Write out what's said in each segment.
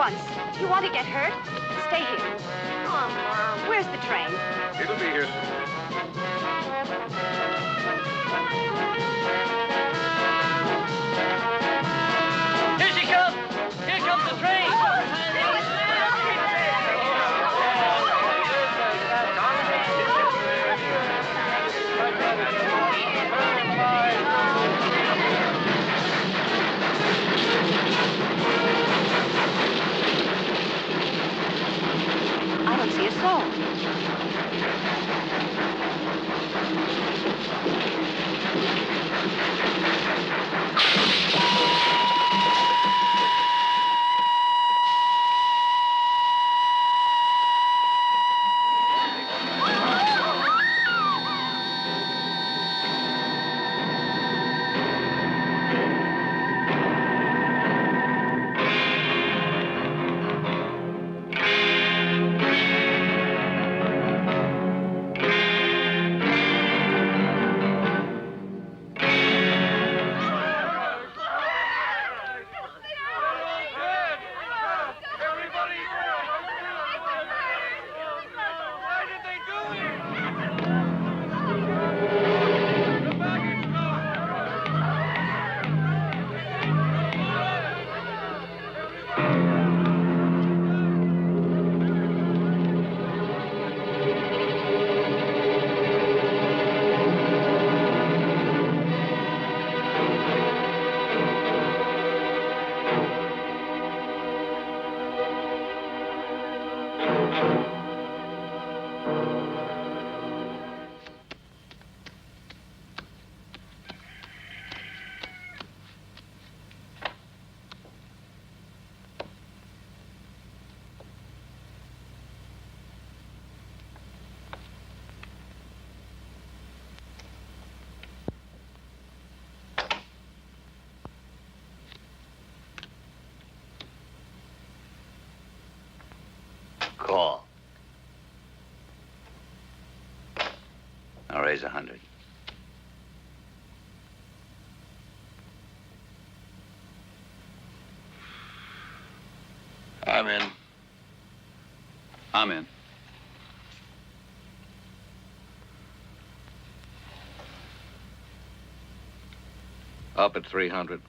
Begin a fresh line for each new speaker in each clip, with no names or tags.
once. You want to get hurt? Stay here. Oh, Mom, where's the train?
It'll be here soon.
Here she comes! Here comes the train!
I don't see a soul.
Call. I'll raise 100.
I'm in.
I'm in.
Up at 300.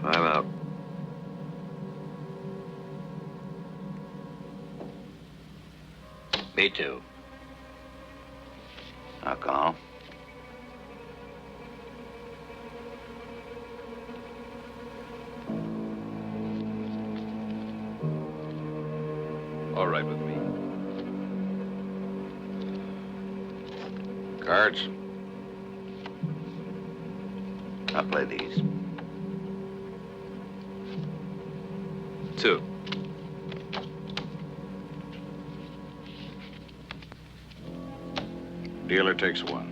I'm out.
Me too. I'll call.
All right with me.
Cards.
I'll play these.
2.
Dealer takes 1.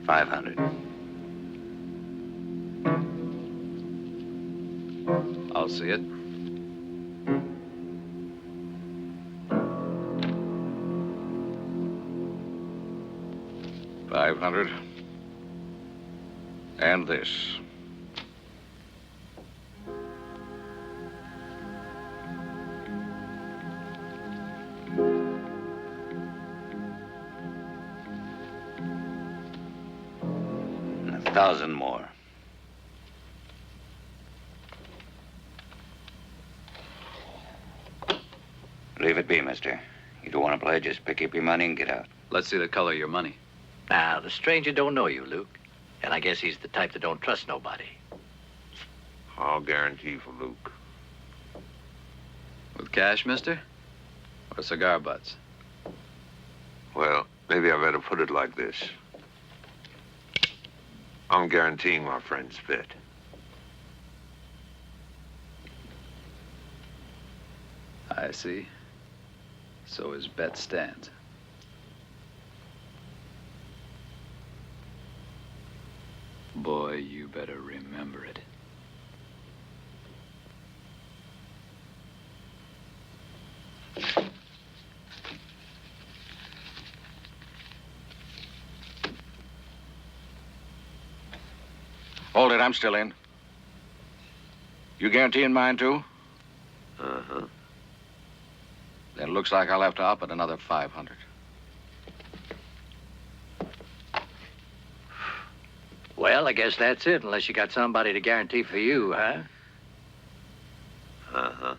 $500.
I'll see it.
$500. And this.
And 1,000 more. Leave it be, mister. You don't want to play, just pick up your money and get out.
Let's see the color of your money.
Now, the stranger don't know you, Luke. And I guess he's the type that don't trust nobody.
I'll guarantee for Luke.
With cash, mister? Or cigar butts?
Well, maybe I better put it like this. I'm guaranteeing my friend's fit.
I see. So his bet stands. Boy, you better remember it.
Hold it, I'm still in. You guaranteeing mine, too?
Uh-huh.
Then it looks like I'll have to up it another 500.
Well, I guess that's it, unless you got somebody to guarantee for you, huh?
Uh-huh.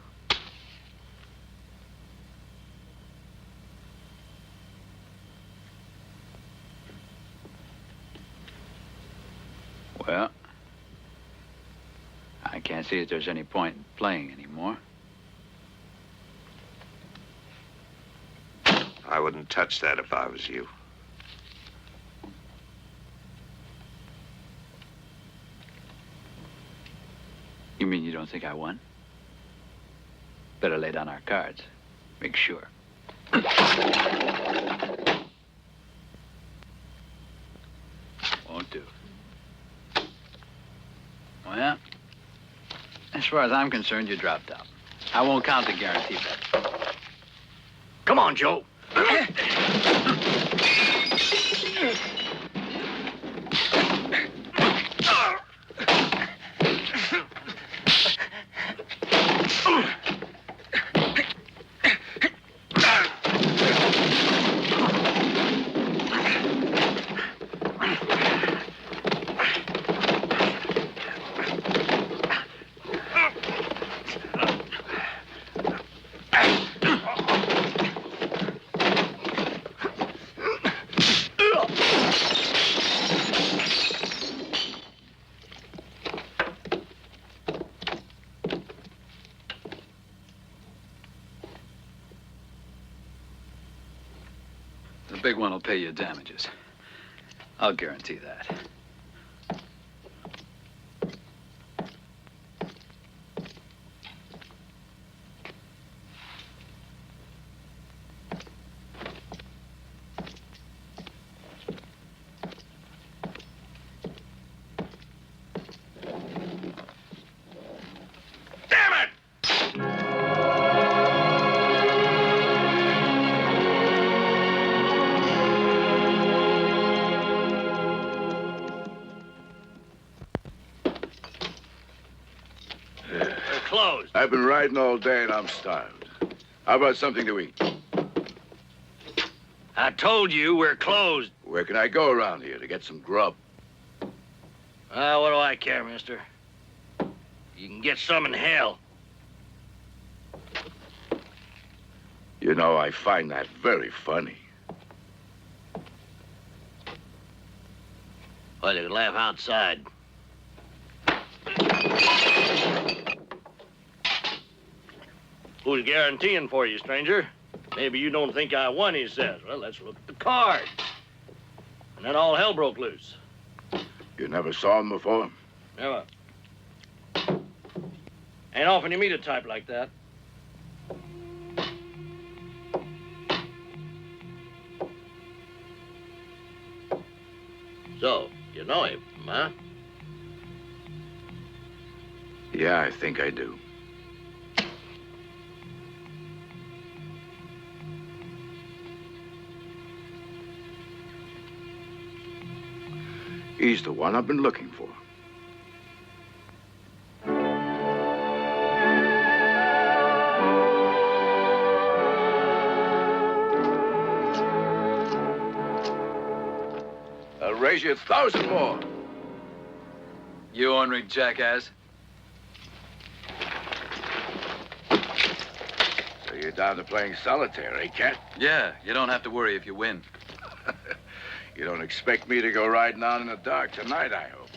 Well, I can't see if there's any point in playing anymore.
I wouldn't touch that if I was you.
You mean you don't think I won? Better lay down our cards. Make sure. Won't do. Well, as far as I'm concerned, you dropped out. I won't count the guarantee bet.
Come on, Joe.
The big one will pay you damages. I'll guarantee that.
Closed.
I've been riding all day and I'm starved. How about something to eat?
I told you we're closed.
Where can I go around here to get some grub?
What do I care, mister? You can get some in hell.
You know, I find that very funny.
Well, you can laugh outside. Who's guaranteeing for you, stranger? Maybe you don't think I won, he says. Well, let's look at the cards. And then all hell broke loose.
You never saw him before?
Never. Ain't often you meet a type like that. So, you know him, huh?
Yeah, I think I do. He's the one I've been looking for. I'll raise you 1,000 more.
You ornery jackass.
So you're down to playing solitaire, eh, cat?
Yeah, you don't have to worry if you win.
You don't expect me to go riding out in the dark tonight, I hope.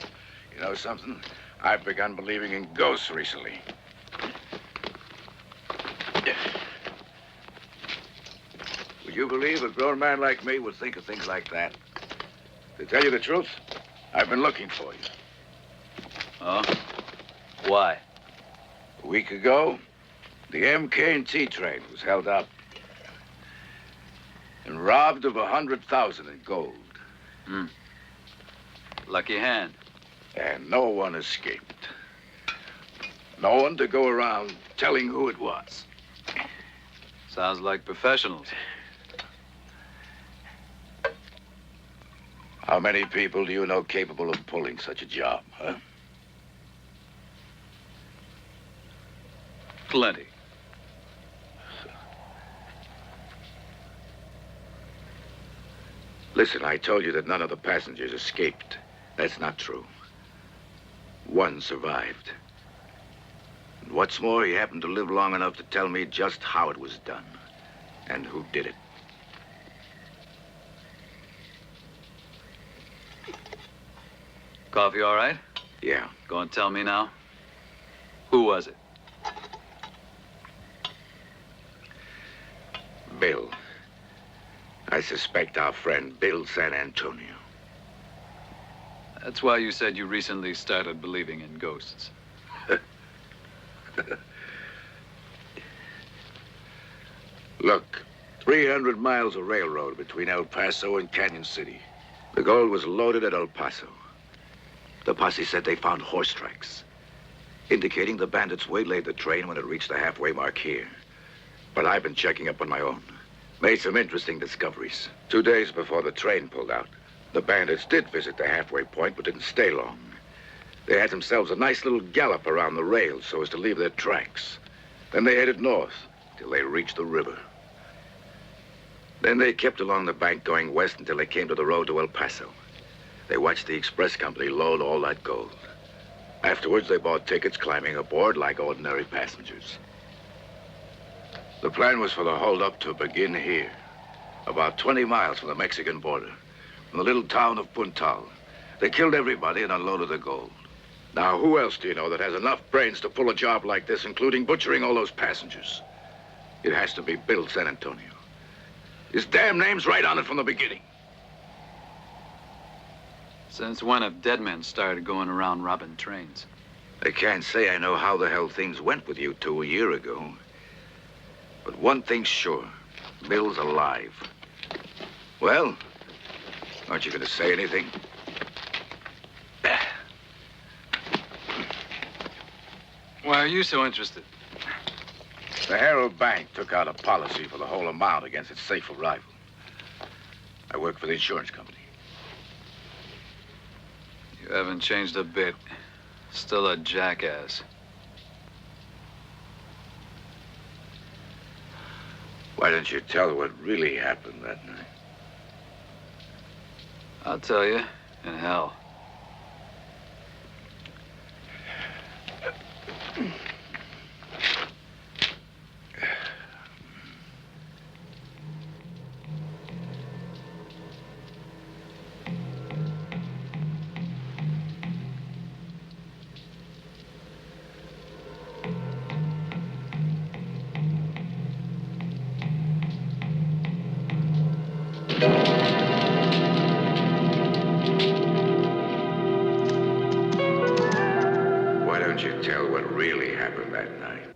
You know something? I've begun believing in ghosts recently. Will Do you believe a grown man like me would think of things like that? To tell you the truth, I've been looking for you.
Oh? Why?
A week ago, the MK&T train was held up and robbed of 100,000 in gold.
Lucky hand.
And no one escaped. No one to go around telling who it was.
Sounds like professionals.
How many people do you know capable of pulling such a job, huh?
Plenty.
Listen, I told you that none of the passengers escaped. That's not true. One survived. And what's more, he happened to live long enough to tell me just how it was done and who did it.
Coffee all right?
Yeah.
Go and tell me now. Who was it?
Bill. I suspect our friend Bill San Antonio.
That's why you said you recently started believing in ghosts.
Look, 300 miles of railroad between El Paso and Canyon City. The gold was loaded at El Paso. The posse said they found horse tracks, indicating the bandits waylaid the train when it reached the halfway mark here. But I've been checking up on my own. Made some interesting discoveries. 2 days before the train pulled out, the bandits did visit the halfway point, but didn't stay long. They had themselves a nice little gallop around the rails so as to leave their tracks. Then they headed north till they reached the river. Then they kept along the bank going west until they came to the road to El Paso. They watched the express company load all that gold. Afterwards, they bought tickets climbing aboard like ordinary passengers. The plan was for the holdup to begin here, about 20 miles from the Mexican border, from the little town of Puntal. They killed everybody and unloaded the gold. Now, who else do you know that has enough brains to pull a job like this, including butchering all those passengers? It has to be Bill San Antonio. His damn name's right on it from the beginning.
Since when have dead men started going around robbing trains?
I can't say I know how the hell things went with you two a year ago. But one thing's sure, Bill's alive. Well, aren't you going to say anything?
Why are you so interested?
The Herald Bank took out a policy for the whole amount against its safe arrival. I work for the insurance company.
You haven't changed a bit. Still a jackass.
Why don't you tell what really happened that night?
I'll tell you, in hell.
Why don't you tell what really happened that night?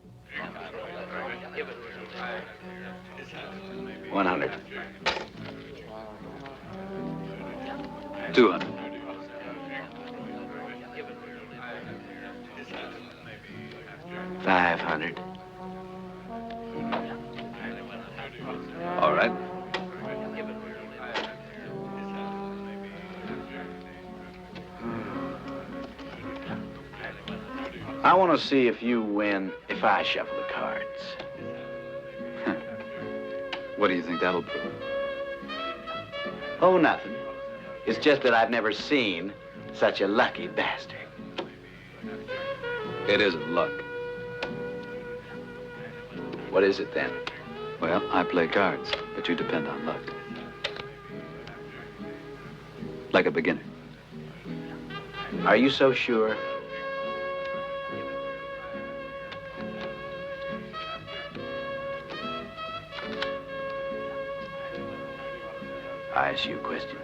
100.
200.
500.
All right.
I want to see if you win if I shuffle the cards.
What do you think that'll prove?
Oh, nothing. It's just that I've never seen such a lucky bastard.
It isn't luck.
What is it then?
Well, I play cards, but you depend on luck. Like a beginner.
Are you so sure?
I ask you a question.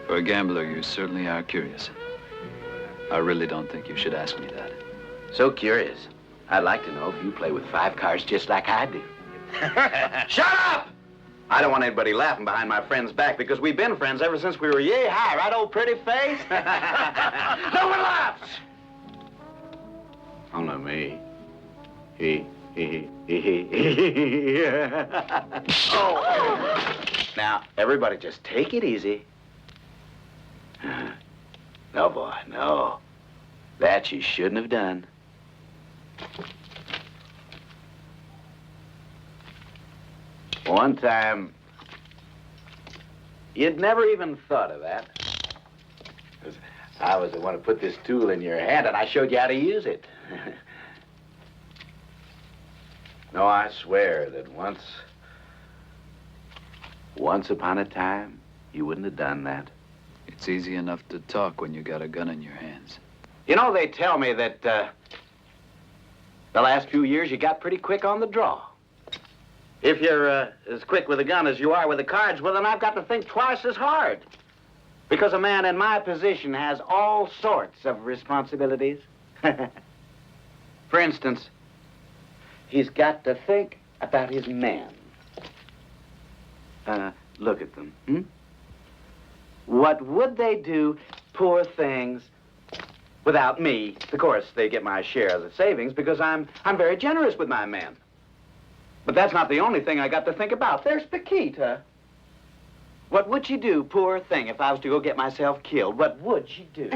For a gambler, you certainly are curious. I really don't think you should ask me that.
So curious. I'd like to know if you play with 5 cards just like I do. Shut up! I don't want anybody laughing behind my friend's back because we've been friends ever since we were yay high, right, old pretty face? No one laughs! Only me. Oh. Now, everybody just take it easy. No, boy, no. That you shouldn't have done. One time, you'd never even thought of that. 'Cause I was the one who put this tool in your hand, and I showed you how to use it. No, I swear that once upon a time, you wouldn't have done that.
It's easy enough to talk when you got a gun in your hands.
You know, they tell me that the last few years you got pretty quick on the draw. If you're as quick with a gun as you are with the cards, well, then I've got to think twice as hard. Because a man in my position has all sorts of responsibilities. For instance, he's got to think about his men. Look at them, What would they do, poor things, without me? Of course, they get my share of the savings because I'm very generous with my men. But that's not the only thing I got to think about. There's Paquita. What would she do, poor thing, if I was to go get myself killed? What would she do?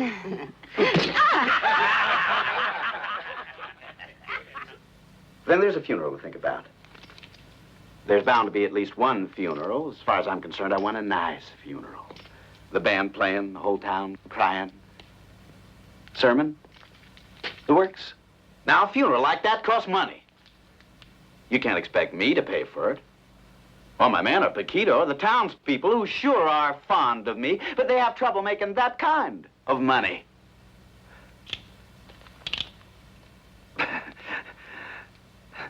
Then there's a funeral to think about. There's bound to be at least one funeral. As far as I'm concerned, I want a nice funeral. The band playing, the whole town crying. Sermon, the works. Now, a funeral like that costs money. You can't expect me to pay for it. Well, my man, or Paquito, or the townspeople who sure are fond of me, but they have trouble making that kind of money.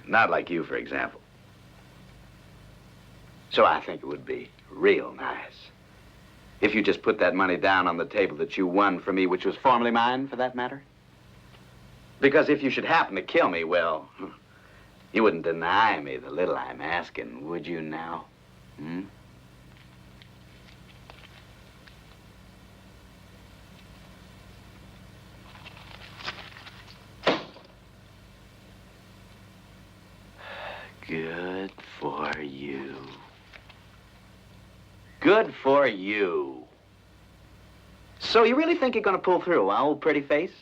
Not like you, for example. So I think it would be real nice if you just put that money down on the table that you won from me, which was formerly mine, for that matter. Because if you should happen to kill me, well, you wouldn't deny me the little I'm asking, would you now? Good for you. Good for you. So you really think you're gonna pull through, huh, old pretty face?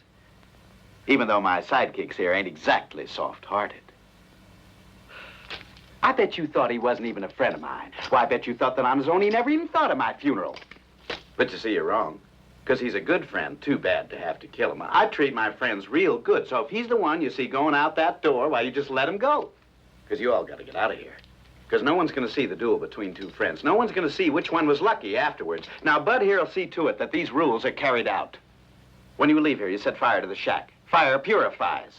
Even though my sidekicks here ain't exactly soft-hearted. I bet you thought he wasn't even a friend of mine. Why, I bet you thought that on his own he never even thought of my funeral. But you see, you're wrong. Because he's a good friend. Too bad to have to kill him. I treat my friends real good, so if he's the one you see going out that door, why, you just let him go. Because you all got to get out of here. Because no one's going to see the duel between two friends. No one's going to see which one was lucky afterwards. Now, Bud here will see to it that these rules are carried out. When you leave here, you set fire to the shack. Fire purifies.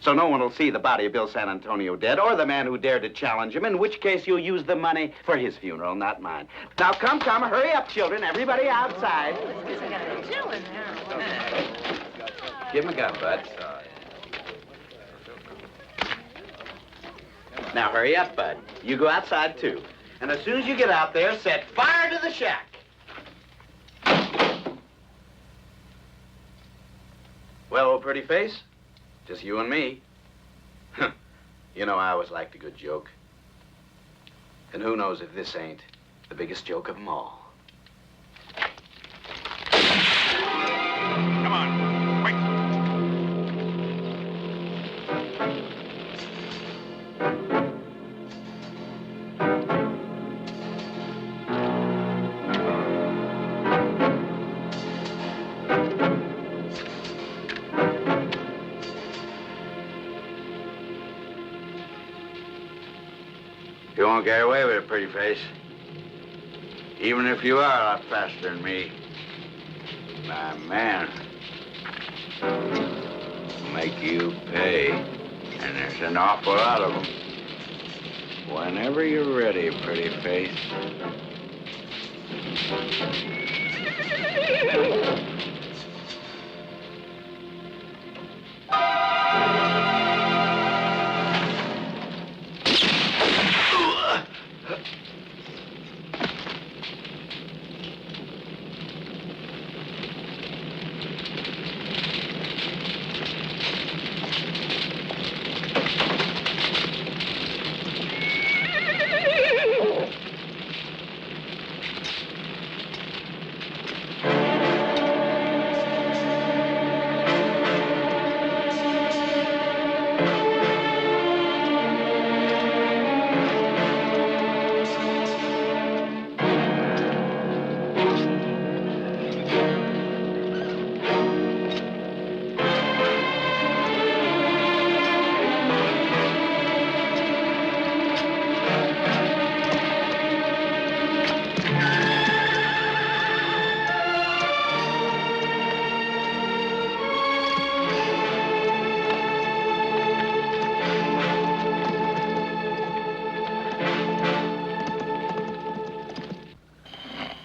So no one will see the body of Bill San Antonio dead, or the man who dared to challenge him, in which case you'll use the money for his funeral, not mine. Now, come, hurry up, children. Everybody outside. Give him a gun, Bud. Now, hurry up, Bud. You go outside, too. And as soon as you get out there, set fire to the shack. Well, old pretty face, just you and me. You know, I always liked a good joke. And who knows if this ain't the biggest joke of them all.
Come on, quick.
You won't get away with it, pretty face. Even if you are a lot faster than me. My man. Make you pay. And there's an awful lot of them. Whenever you're ready, pretty face.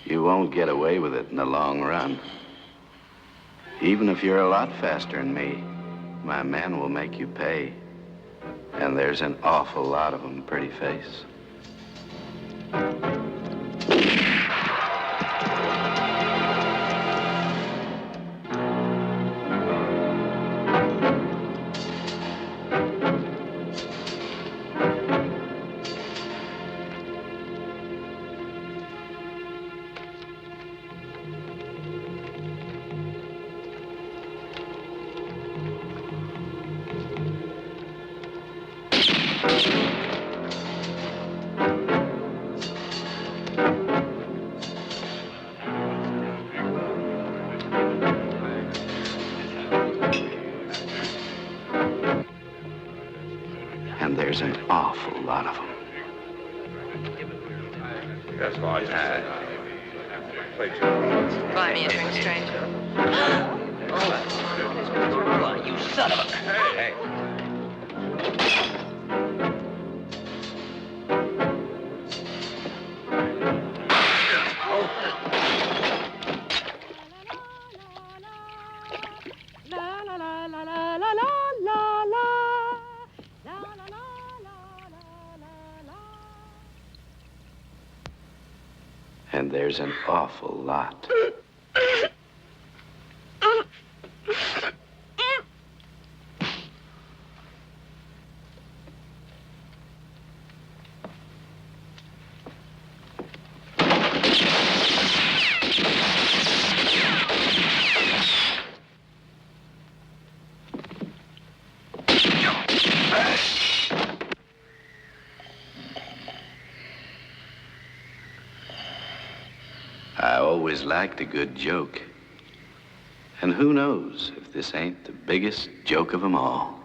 You won't get away with it in the long run. Even if you're a lot faster than me, my men will make you pay. And there's an awful lot of them, pretty face. And there's an awful lot of them.
That's fine.
Buy me a drink, stranger.
You son of a...
Hey.
And there's an awful lot. I always liked a good joke. And who knows if this ain't the biggest joke of them all.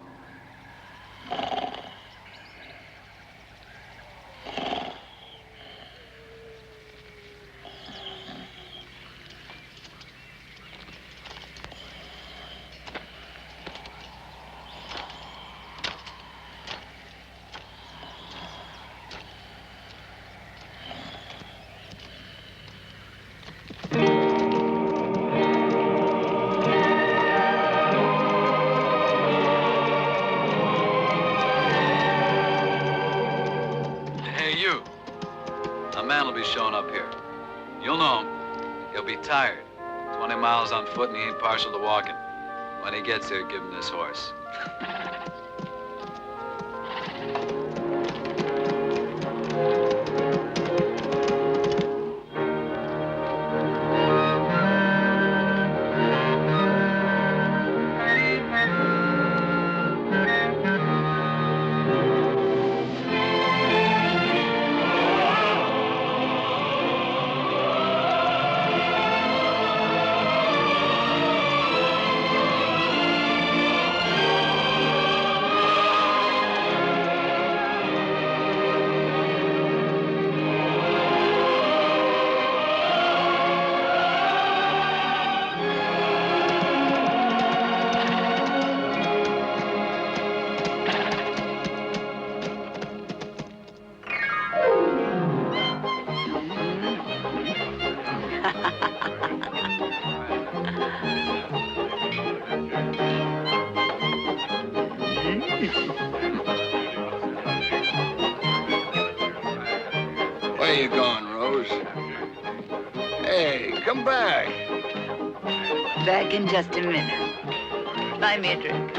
A man will be showing up here. You'll know him. He'll be tired. 20 miles on foot and he ain't partial to walking. When he gets here, give him this horse.
Where you going, Rose? Hey, come back.
Back in just a minute. Buy me a drink.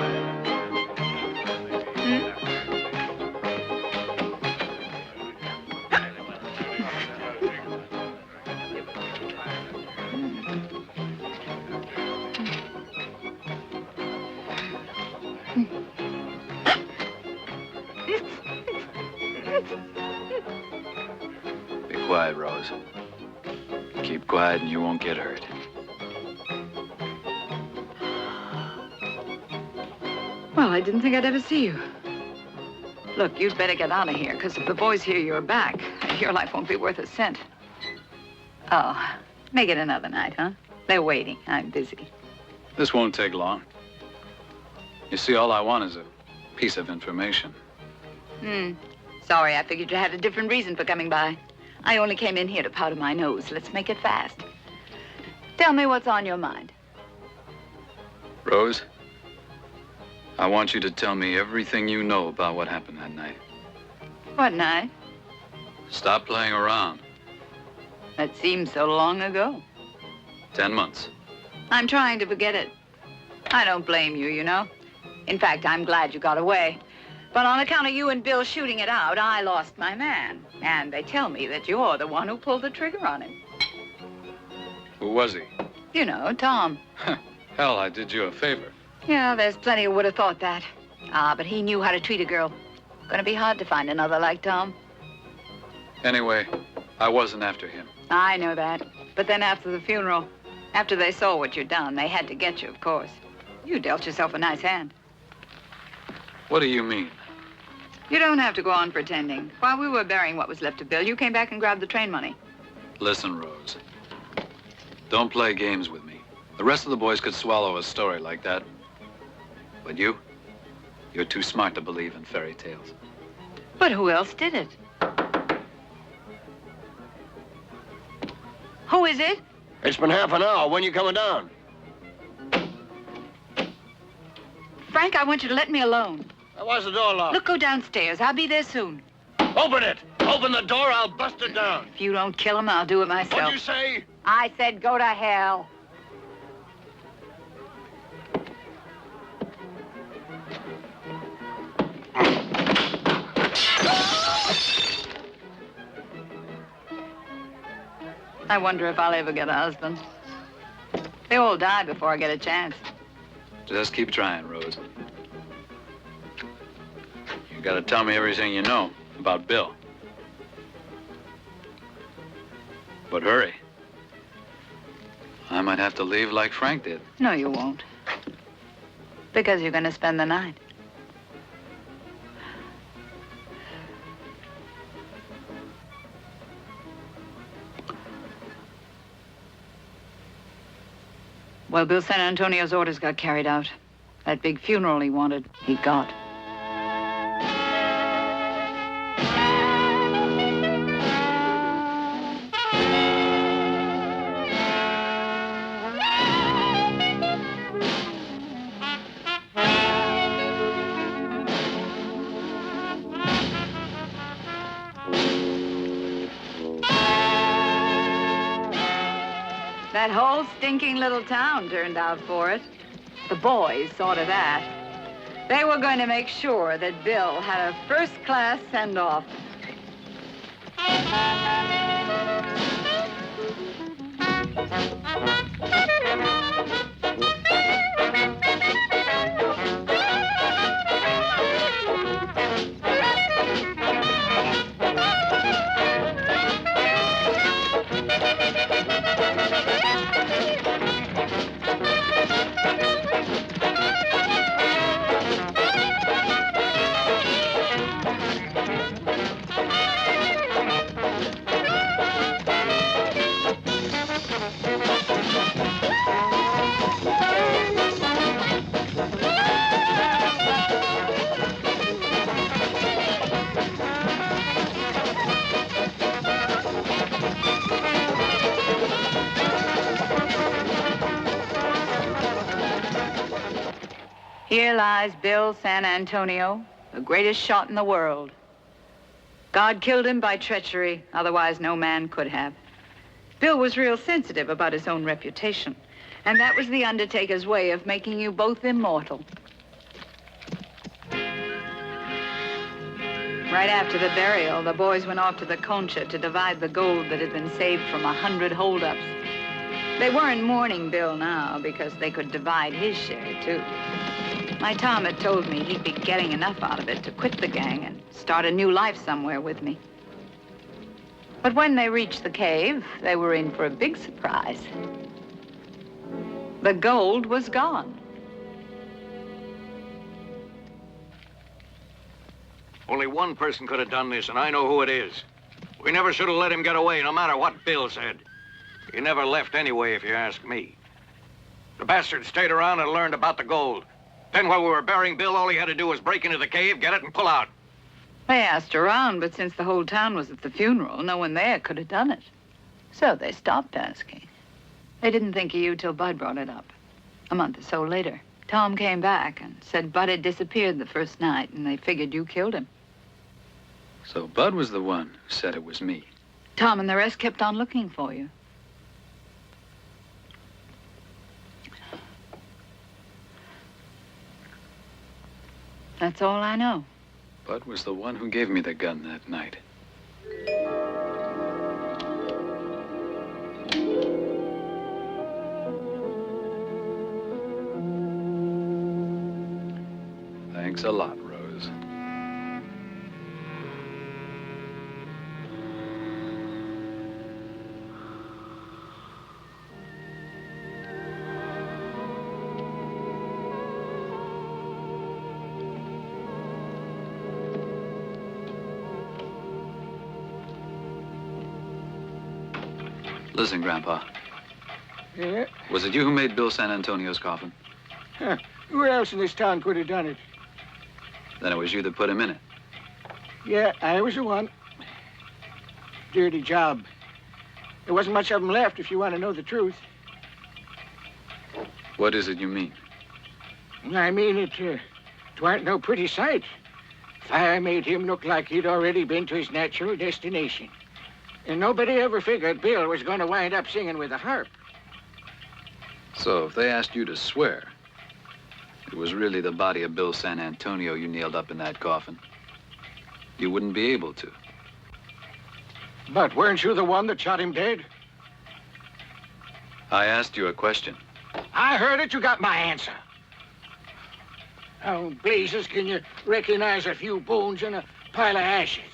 Be quiet, Rose. Keep quiet and you won't get hurt.
Well, I didn't think I'd ever see you. Look, you'd better get out of here, because if the boys hear you're back, your life won't be worth a cent. Oh, make it another night, huh? They're waiting. I'm busy.
This won't take long. You see, all I want is a piece of information.
Sorry, I figured you had a different reason for coming by. I only came in here to powder my nose. Let's make it fast. Tell me what's on your mind.
Rose, I want you to tell me everything you know about what happened that night.
What night?
Stop playing around.
That seems so long ago.
10 months.
I'm trying to forget it. I don't blame you, you know. In fact, I'm glad you got away. But on account of you and Bill shooting it out, I lost my man. And they tell me that you're the one who pulled the trigger on him.
Who was he?
You know, Tom.
Hell, I did you a favor.
Yeah, there's plenty who would have thought that. But he knew how to treat a girl. Gonna be hard to find another like Tom.
Anyway, I wasn't after him.
I know that. But then after the funeral, after they saw what you'd done, they had to get you, of course. You dealt yourself a nice hand.
What do you mean?
You don't have to go on pretending. While we were burying what was left of Bill, you came back and grabbed the train money.
Listen, Rose. Don't play games with me. The rest of the boys could swallow a story like that. But you're too smart to believe in fairy tales.
But who else did it? Who is it?
It's been half an hour. When you coming down?
Frank, I want you to let me alone.
Why is the door locked?
Look, go downstairs. I'll be there soon.
Open it! Open the door, I'll bust it down.
If you don't kill him, I'll do it myself.
What'd you say?
I said go to hell. I wonder if I'll ever get a husband. They all die before I get a chance.
Just keep trying, Rose. You gotta tell me everything you know about Bill. But hurry. I might have to leave like Frank did.
No, you won't. Because you're gonna spend the night. Well, Bill San Antonio's orders got carried out. That big funeral he wanted, he got. That whole stinking little town turned out for it. The boys saw to that. They were going to make sure that Bill had a first-class send-off. Here lies Bill San Antonio, the greatest shot in the world. God killed him by treachery, otherwise no man could have. Bill was real sensitive about his own reputation, and that was the undertaker's way of making you both immortal. Right after the burial, the boys went off to the concha to divide the gold that had been saved from 100 holdups. They weren't mourning Bill now because they could divide his share, too. My Tom had told me he'd be getting enough out of it to quit the gang and start a new life somewhere with me. But when they reached the cave, they were in for a big surprise. The gold was gone.
Only one person could have done this, and I know who it is. We never should have let him get away, no matter what Bill said. He never left anyway, if you ask me. The bastard stayed around and learned about the gold. Then while we were burying Bill, all he had to do was break into the cave, get it, and pull out.
They asked around, but since the whole town was at the funeral, no one there could have done it. So they stopped asking. They didn't think of you till Bud brought it up. A month or so later, Tom came back and said Bud had disappeared the first night, and they figured you killed him.
So Bud was the one who said it was me.
Tom and the rest kept on looking for you. That's all I know.
Bud was the one who gave me the gun that night. Thanks a lot, Rose. Listen, Grandpa.
Yeah?
Was it you who made Bill San Antonio's coffin?
Huh. Who else in this town could have done it?
Then it was you that put him in it.
Yeah, I was the one. Dirty job. There wasn't much of them left, if you want to know the truth.
What is it you mean?
I mean, it weren't no pretty sight. Fire made him look like he'd already been to his natural destination. And nobody ever figured Bill was going to wind up singing with a harp.
So if they asked you to swear, it was really the body of Bill San Antonio you nailed up in that coffin, you wouldn't be able to.
But weren't you the one that shot him dead?
I asked you a question.
I heard it. You got my answer. How blazes can you recognize a few bones in a pile of ashes?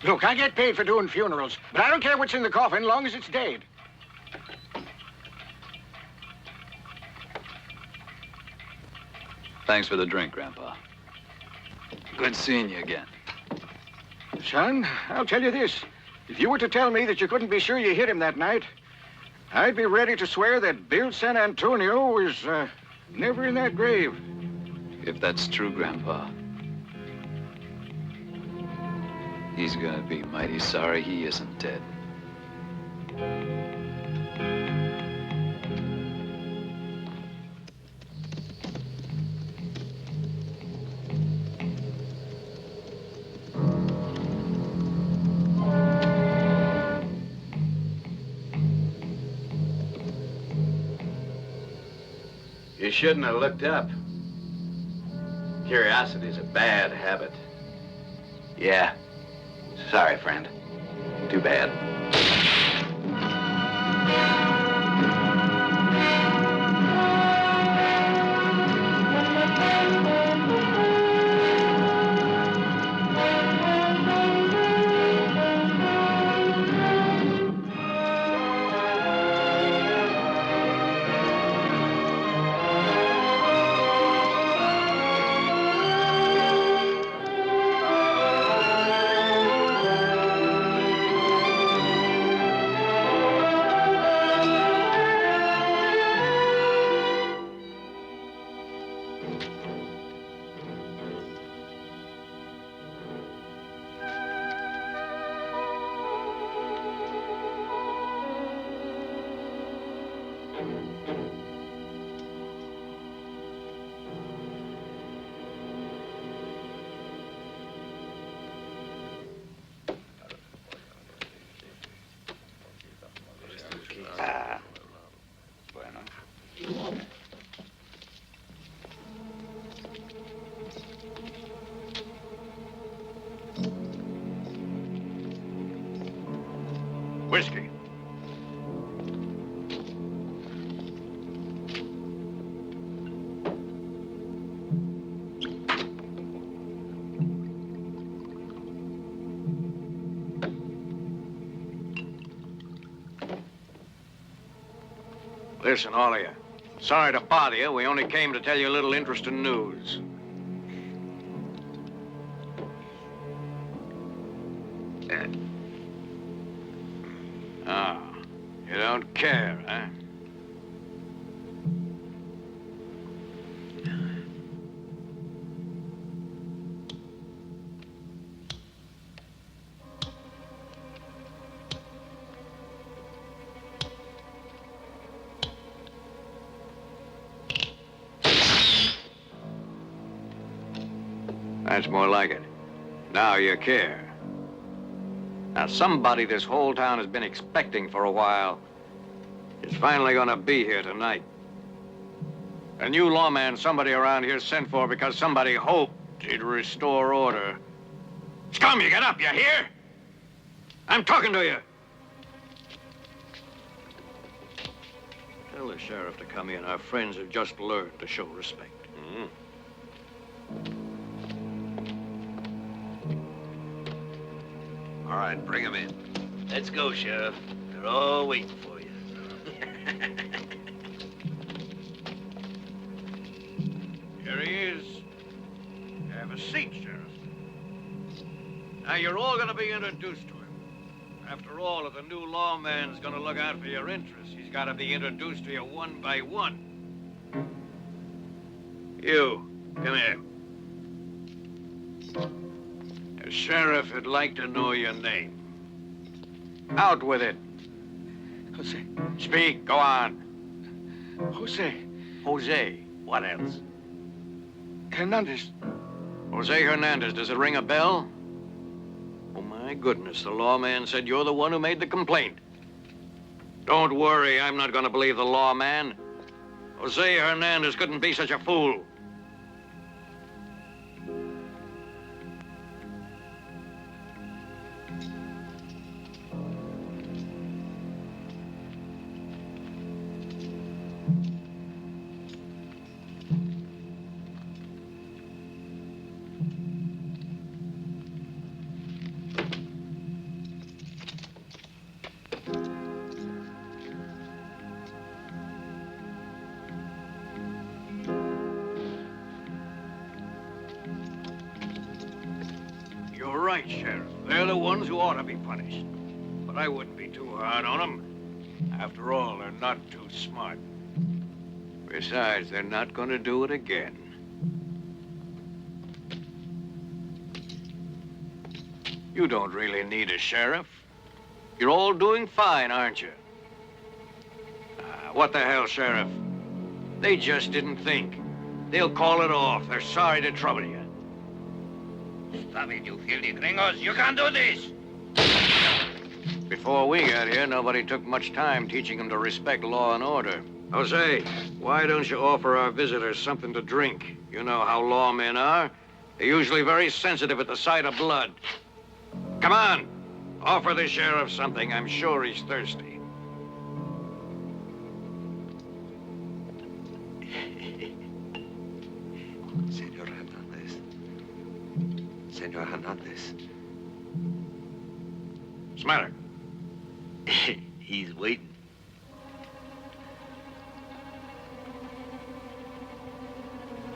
Look, I get paid for doing funerals, but I don't care what's in the coffin, long as it's dead.
Thanks for the drink, Grandpa. Good seeing you again.
Son, I'll tell you this. If you were to tell me that you couldn't be sure you hit him that night, I'd be ready to swear that Bill San Antonio was never in that grave.
If that's true, Grandpa, he's gonna be mighty sorry he isn't dead.
You shouldn't have looked up. Curiosity's a bad habit. Yeah. Sorry, friend. Too bad.
Listen, all of you. Sorry to bother you. We only came to tell you a little interesting news. Oh, you don't care, huh? That's more like it. Now you care. Now, somebody this whole town has been expecting for a while is finally gonna be here tonight. A new lawman somebody around here sent for because somebody hoped he'd restore order. Scum, you get up, you hear? I'm talking to you. Tell the sheriff to come in. Our friends have just learned to show respect.
Mm. All right, bring him in.
Let's go, Sheriff. They're all waiting for you.
Here he is. Have a seat, Sheriff. Now, you're all gonna be introduced to him. After all, if the new lawman's gonna look out for your interests, he's gotta be introduced to you one by one. You, come here. The sheriff would like to know your name. Out with it.
Jose.
Speak, go on.
Jose.
Jose. What else?
Hernandez.
Jose Hernandez, does it ring a bell? Oh, my goodness, the lawman said you're the one who made the complaint. Don't worry, I'm not going to believe the lawman. Jose Hernandez couldn't be such a fool. You're right, Sheriff. They're the ones who ought to be punished. But I wouldn't be too hard on them. After all, they're not too smart. Besides, they're not going to do it again. You don't really need a sheriff. You're all doing fine, aren't you? What the hell, Sheriff? They just didn't think. They'll call it off. They're sorry to trouble you.
Stop it, you filthy gringos. You can't do this.
Before we got here, nobody took much time teaching them to respect law and order. Jose, why don't you offer our visitors something to drink? You know how lawmen are. They're usually very sensitive at the sight of blood. Come on. Offer the sheriff something. I'm sure he's thirsty.
Senor Hernandez. Senor Hernandez.
What's the matter?
He's waiting.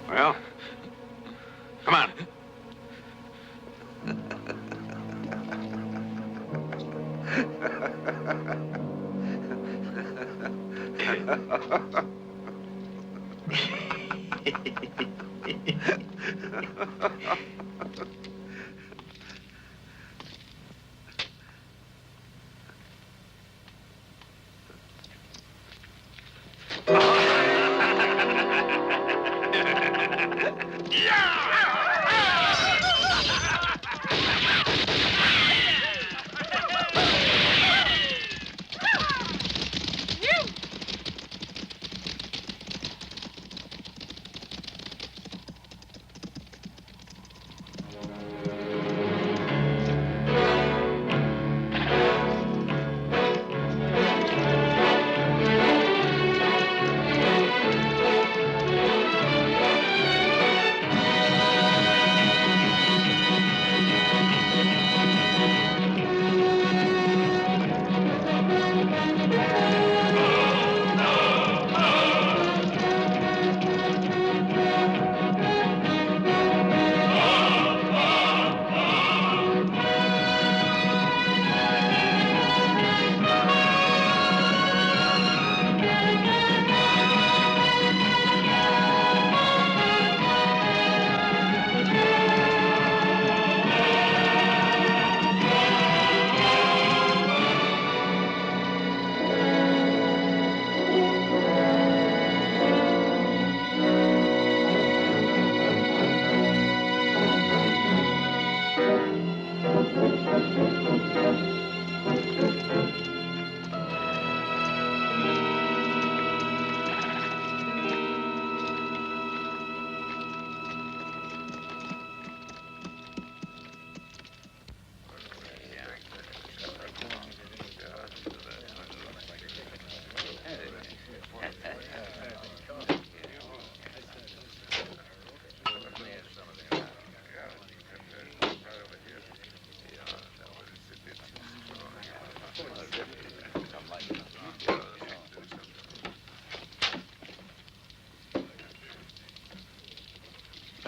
Well, come on.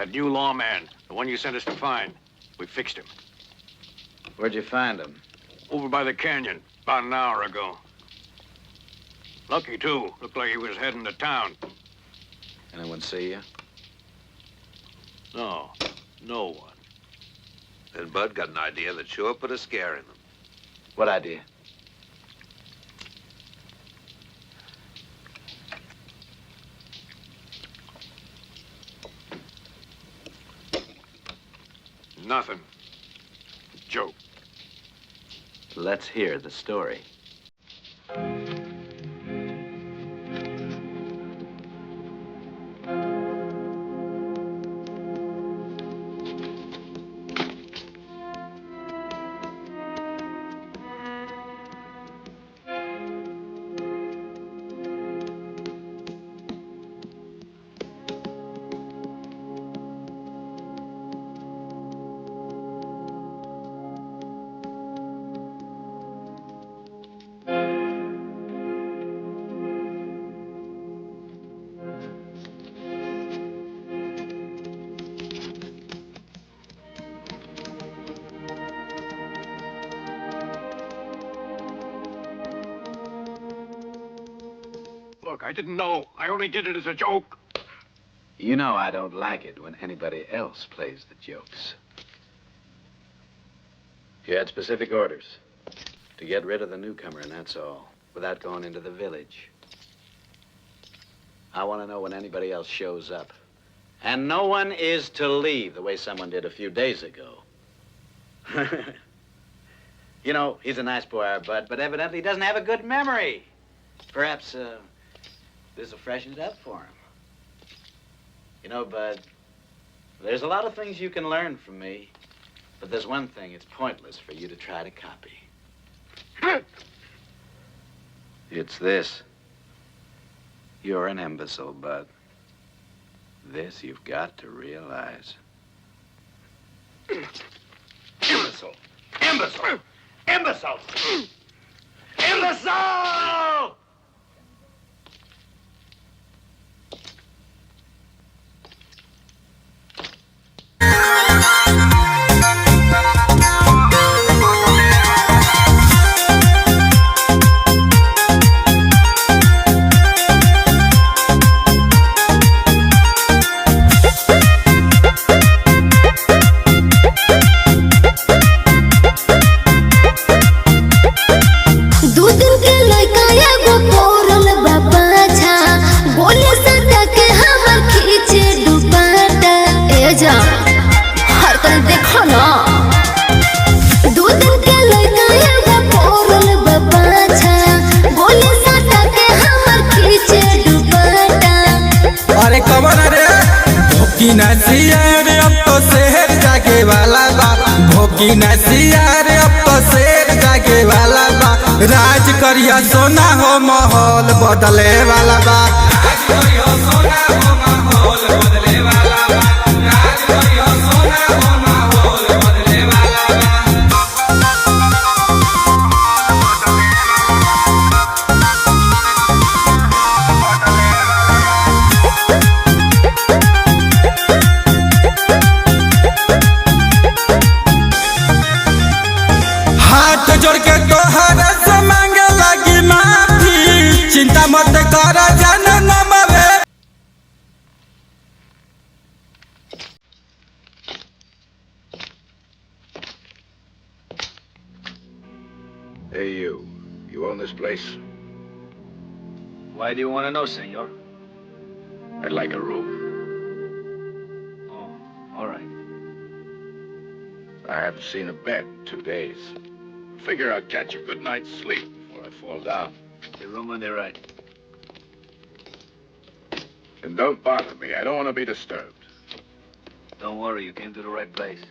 That new lawman, the one you sent us to find. We fixed him.
Where'd you find him?
Over by the canyon, about an hour ago. Lucky, too. Looked like he was heading to town.
Anyone see you?
No, no one.
Then Bud got an idea that sure put a scare in them.
What idea?
Nothing. Joke.
Let's hear the story.
Look, I didn't know. I only did it as a joke.
You know I don't like it when anybody else plays the jokes. You had specific orders to get rid of the newcomer, and that's all, without going into the village. I want to know when anybody else shows up. And no one is to leave the way someone did a few days ago. You know, he's a nice boy, our Bud, but evidently he doesn't have a good memory. Perhaps, this will freshen it up for him. You know, Bud, there's a lot of things you can learn from me, but there's one thing it's pointless for you to try to copy. It's this. You're an imbecile, Bud. This you've got to realize.
Imbecile! Imbecile! Imbecile! Imbecile!
नसिया रे अब तो शहर जाके वाला बा भोगी नसिया रे अब तो शहर जाके वाला बा राज करिया सोना हो माहौल बदले वाला बा राज करिया सोना हो माहौल बदले वाला बा राज करिया सोना हो माहौल बदले वाला बा जोड़ के तोहर से मांगे लगी माफी चिंता मत कर जान नमवे
Hey, you own this place?
Why do you want to know, senor?
I'd like a room.
Oh, all right.
I haven't seen a bed in 2 days. Figure I'll catch a good night's sleep before I fall down.
The room on the right.
And don't bother me. I don't want to be disturbed.
Don't worry, you came to the right place.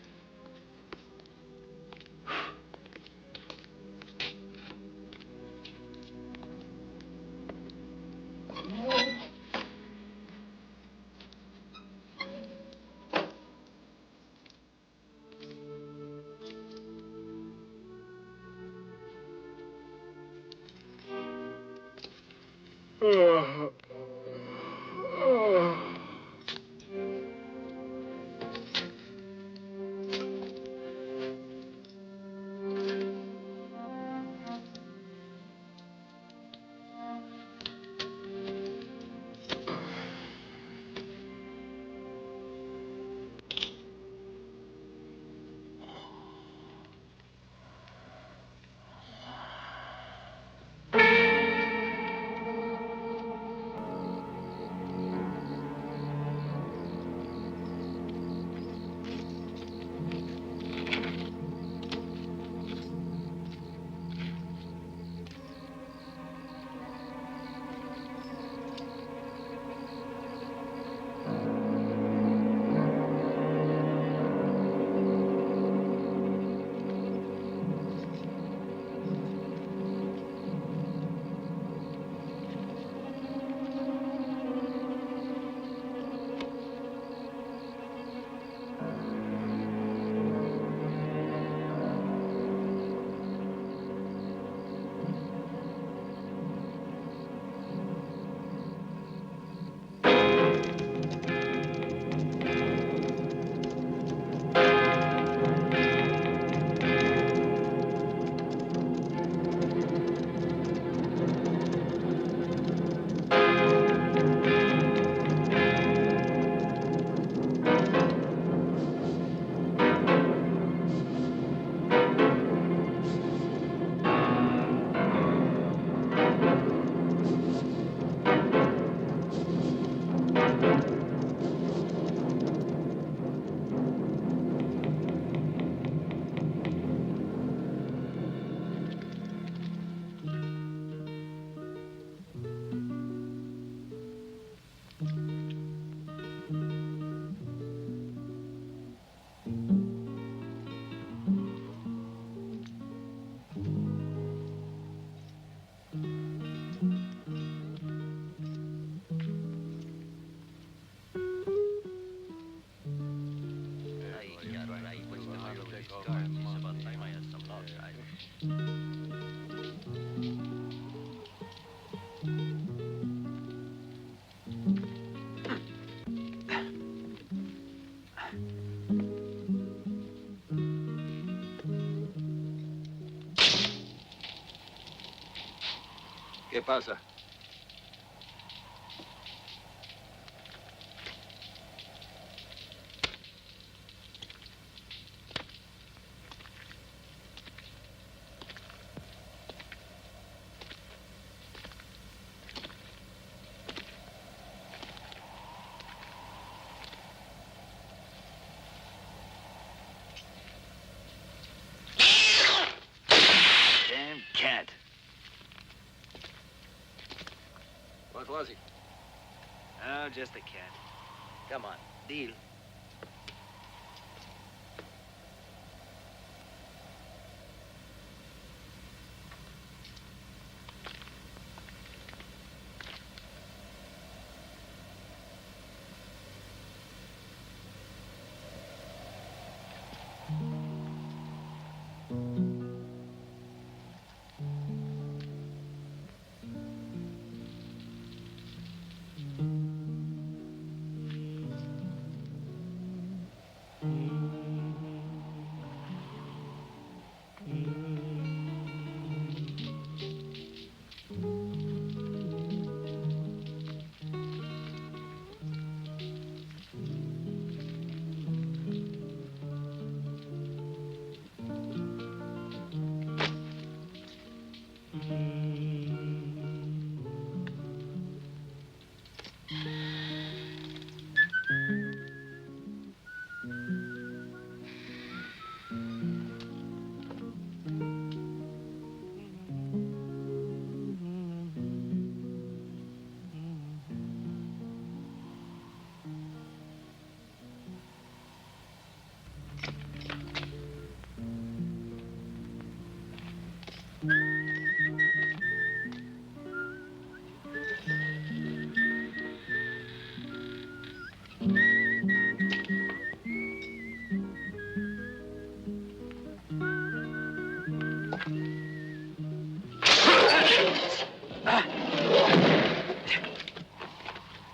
¿Qué pasa?
Damn cat.
What was he?
Oh, just a cat. Come on, deal.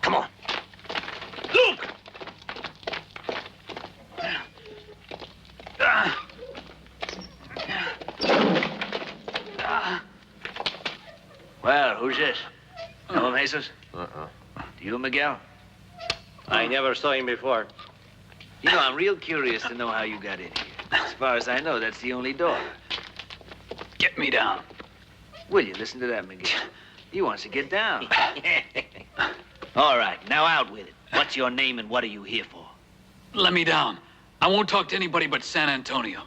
Come on. Luke!
Well, who's this? Know him, Jesus? Do you, Miguel?
I never saw him before.
You know, I'm real curious to know how you got in here. As far as I know, that's the only door.
Get me down.
Will you listen to that, Miguel? He wants to get down. All right, now out with it. What's your name and what are you here for?
Let me down. I won't talk to anybody but San Antonio.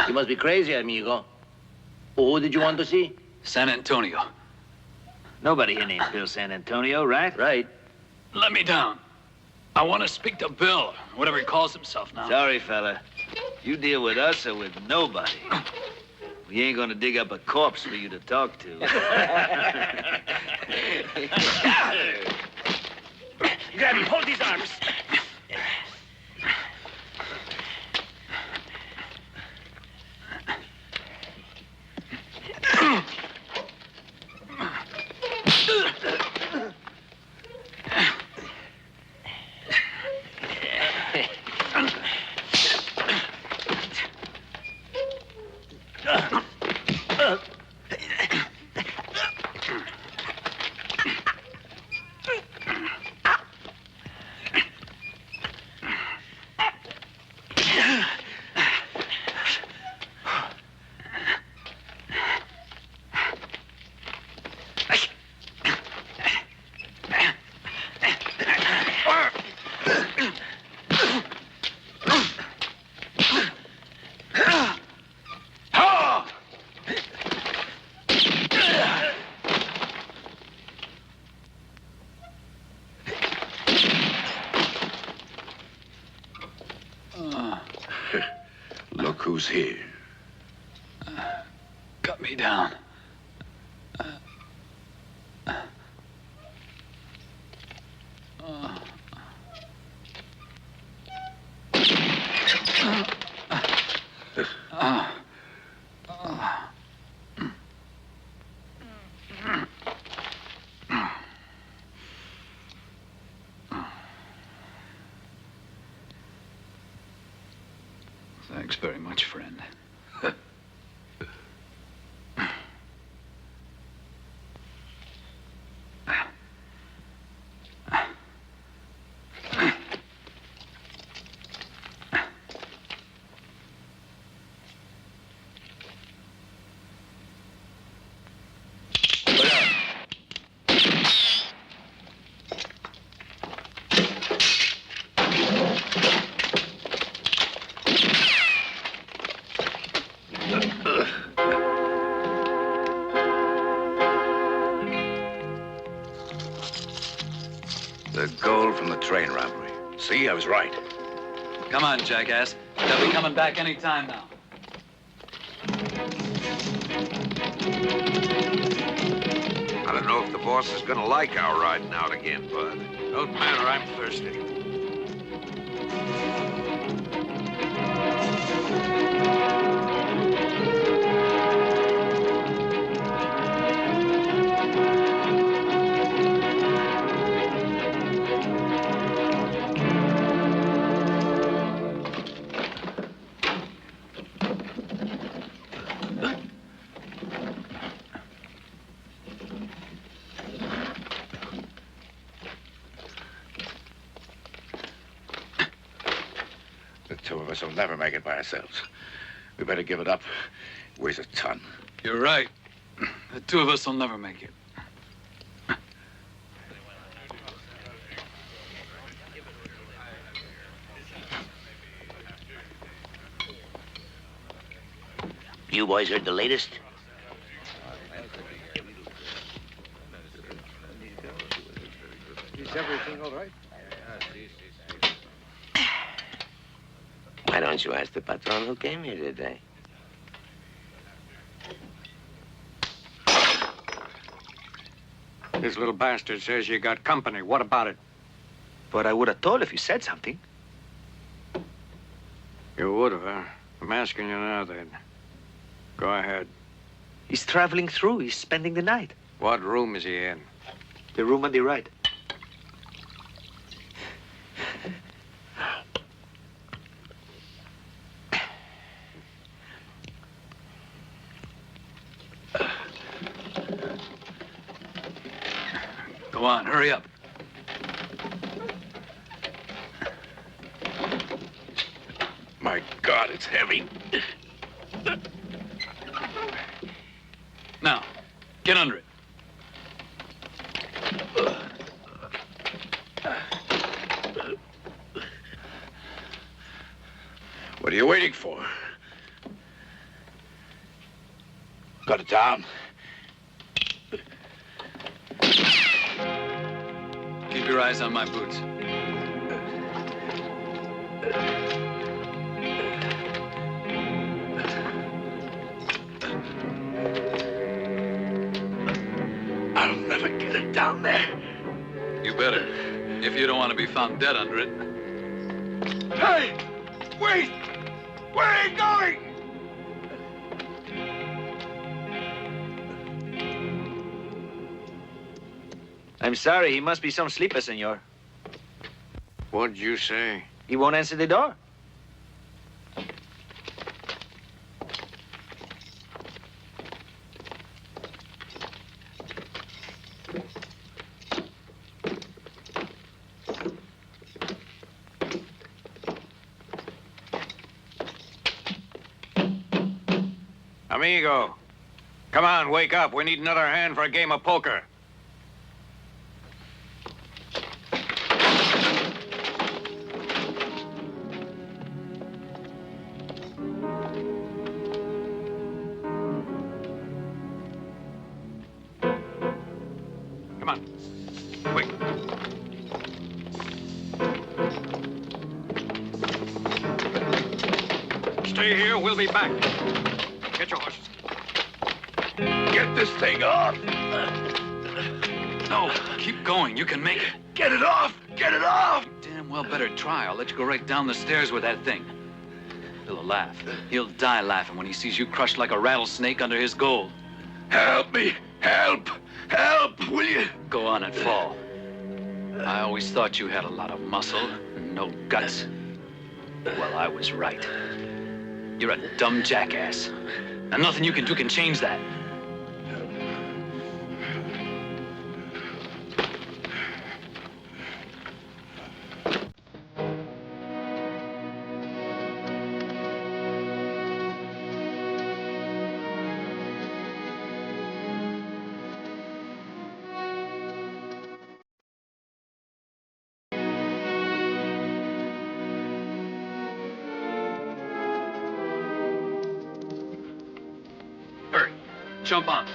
You must be crazy, amigo. Who did you want to see?
San Antonio.
Nobody here named Bill San Antonio, right? Right.
Let me down. I want to speak to Bill, whatever he calls himself now.
Sorry, fella. You deal with us or with nobody. We ain't gonna dig up a corpse for you to talk to.
Grab him. Hold his arms.
Look who's here.
Cut me down. Thanks very much, friend.
The gold from the train robbery. See, I was right.
Come on, jackass. They'll be coming back any time now.
I don't know if the boss is gonna like our riding out again, Bud.
Don't matter, I'm thirsty.
The two of us will never make it by ourselves. We better give it up. Weighs a ton.
You're right. The two of us will never make it.
You boys heard the latest?
Is everything all right?
Why don't you ask the patron who came here today?
This little bastard says you got company. What about it?
But I would have told if you said something.
You would have, huh? I'm asking you now, then. Go ahead.
He's traveling through. He's spending the night.
What room is he in?
The room on the right.
Go on, hurry up.
My God, it's heavy.
Now, get under it.
What are you waiting for? Got it down.
Keep your eyes on my boots.
I'll never get it down there.
You better, if you don't want to be found dead under it.
Hey! Wait! Where are you going?
I'm sorry. He must be some sleeper, senor.
What'd you say?
He won't answer the door.
Amigo, come on, wake up. We need another hand for a game of poker. Come on, quick. Stay here, we'll be back. Get your horses.
Get this thing off.
No, keep going. You can make it.
Get it off! Get it off!
Damn well better try. I'll let you go right down the stairs with that thing. He'll laugh. He'll die laughing when he sees you crushed like a rattlesnake under his gold.
Help me! Help! Help! Will you?
Go on and fall. I always thought you had a lot of muscle and no guts. Well, I was right. You're a dumb jackass. And nothing you can do can change that. Hurry. Jump on.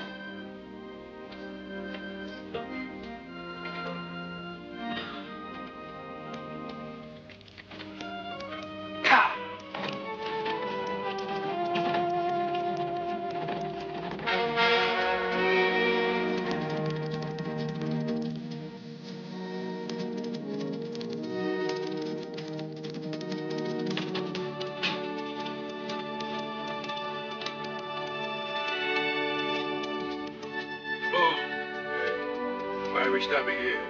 Why are we stopping here?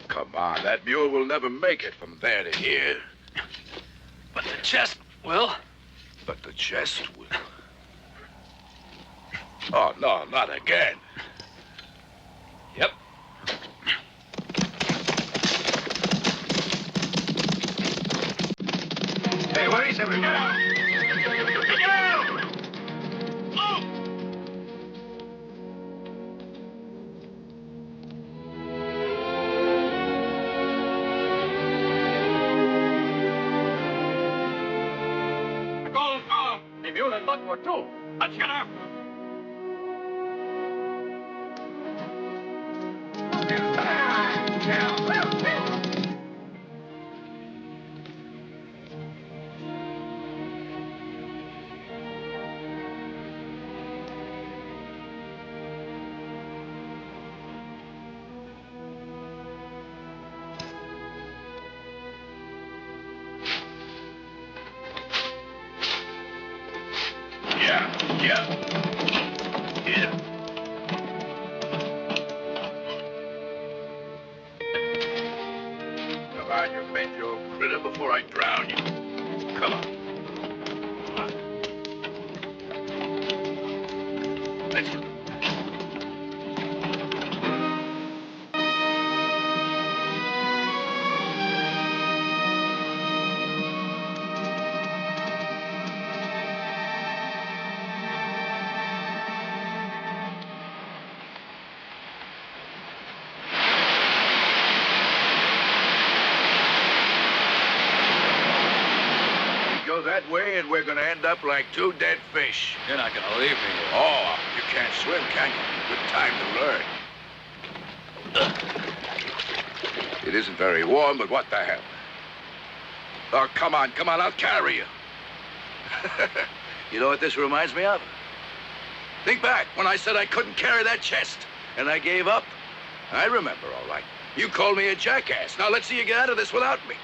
Come on, that mule will never make it from there to here.
But the chest will.
But the chest will. Oh, no, not again.
Yep.
Hey, where is everyone? Get out! Get out! Oh!
The mule and buck for two. Let's get up.
Yeah. Come on, you bend your critter before I drown you. Come on. Let's go. Go that way, and we're gonna end up like two dead fish.
You're not gonna leave me here.
Oh, you can't swim, can you? Good time to learn. It isn't very warm, but what the hell? Oh, come on, I'll carry you. You know what this reminds me of? Think back when I said I couldn't carry that chest, and I gave up. I remember, all right. You called me a jackass. Now let's see you get out of this without me.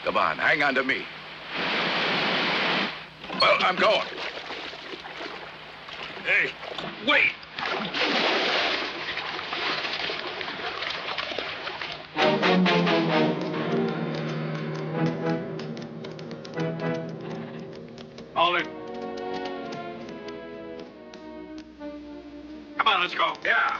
Come on, hang on to me. Well, I'm going. Hey, wait!
Hold it. Come on, let's go.
Yeah.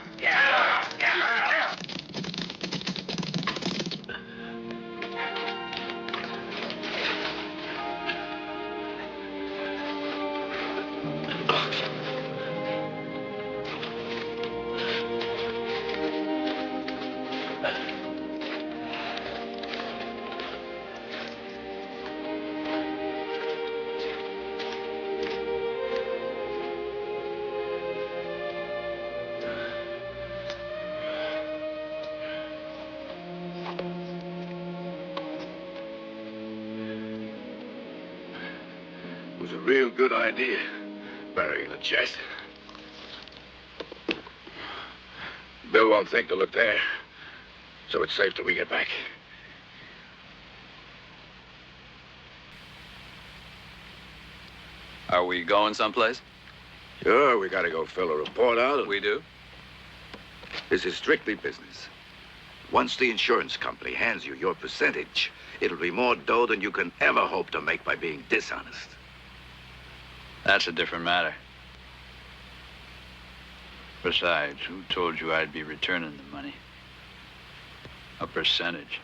It was a real good idea, burying the chest. Bill won't think to look there. so it's safe till we get back.
Are we going someplace?
Sure, we gotta go fill a report out.
We do?
This is strictly business. Once the insurance company hands you your percentage, it'll be more dough than you can ever hope to make by being dishonest.
That's a different matter. Besides, who told you I'd be returning the money? A percentage.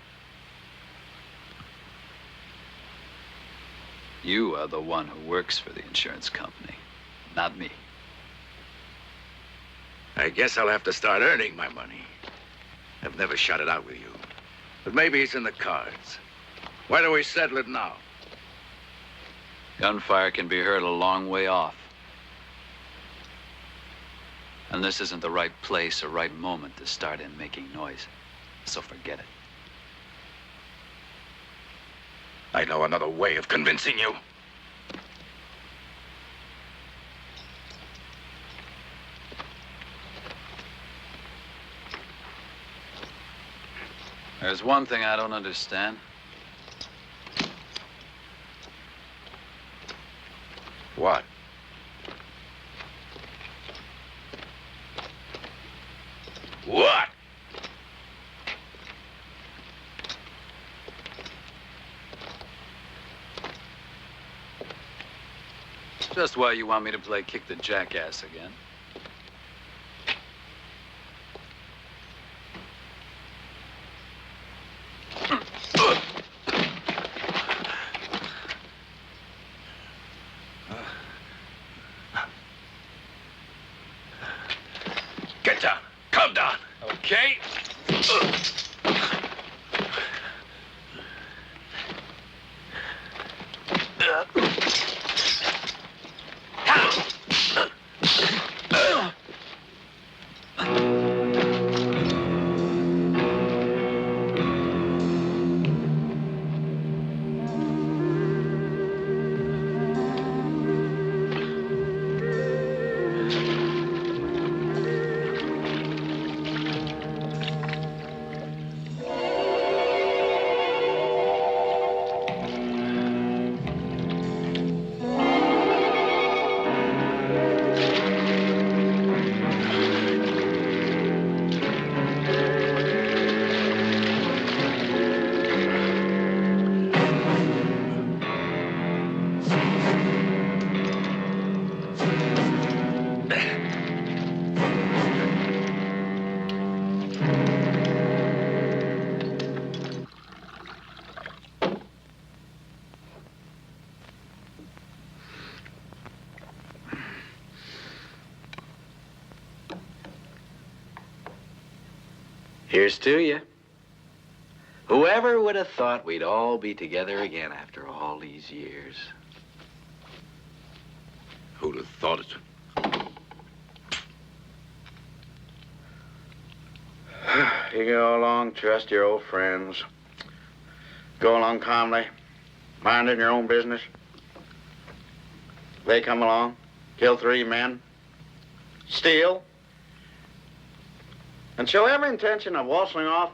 You are the one who works for the insurance company, not me.
I guess I'll have to start earning my money. I've never shot it out with you. But maybe it's in the cards. Why don't we settle it now?
Gunfire can be heard a long way off. And this isn't the right place or right moment to start in making noise. So forget it.
I know another way of convincing you.
There's one thing I don't understand.
What? What?
Just why you want me to play kick the jackass again.
Get down. Come down.
Okay.
Here's to you. Whoever would have thought we'd all be together again after all these years?
Who'd have thought it?
You go along, trust your old friends. Go along calmly, minding your own business. They come along, kill 3 men, steal, and show every intention of waltzing off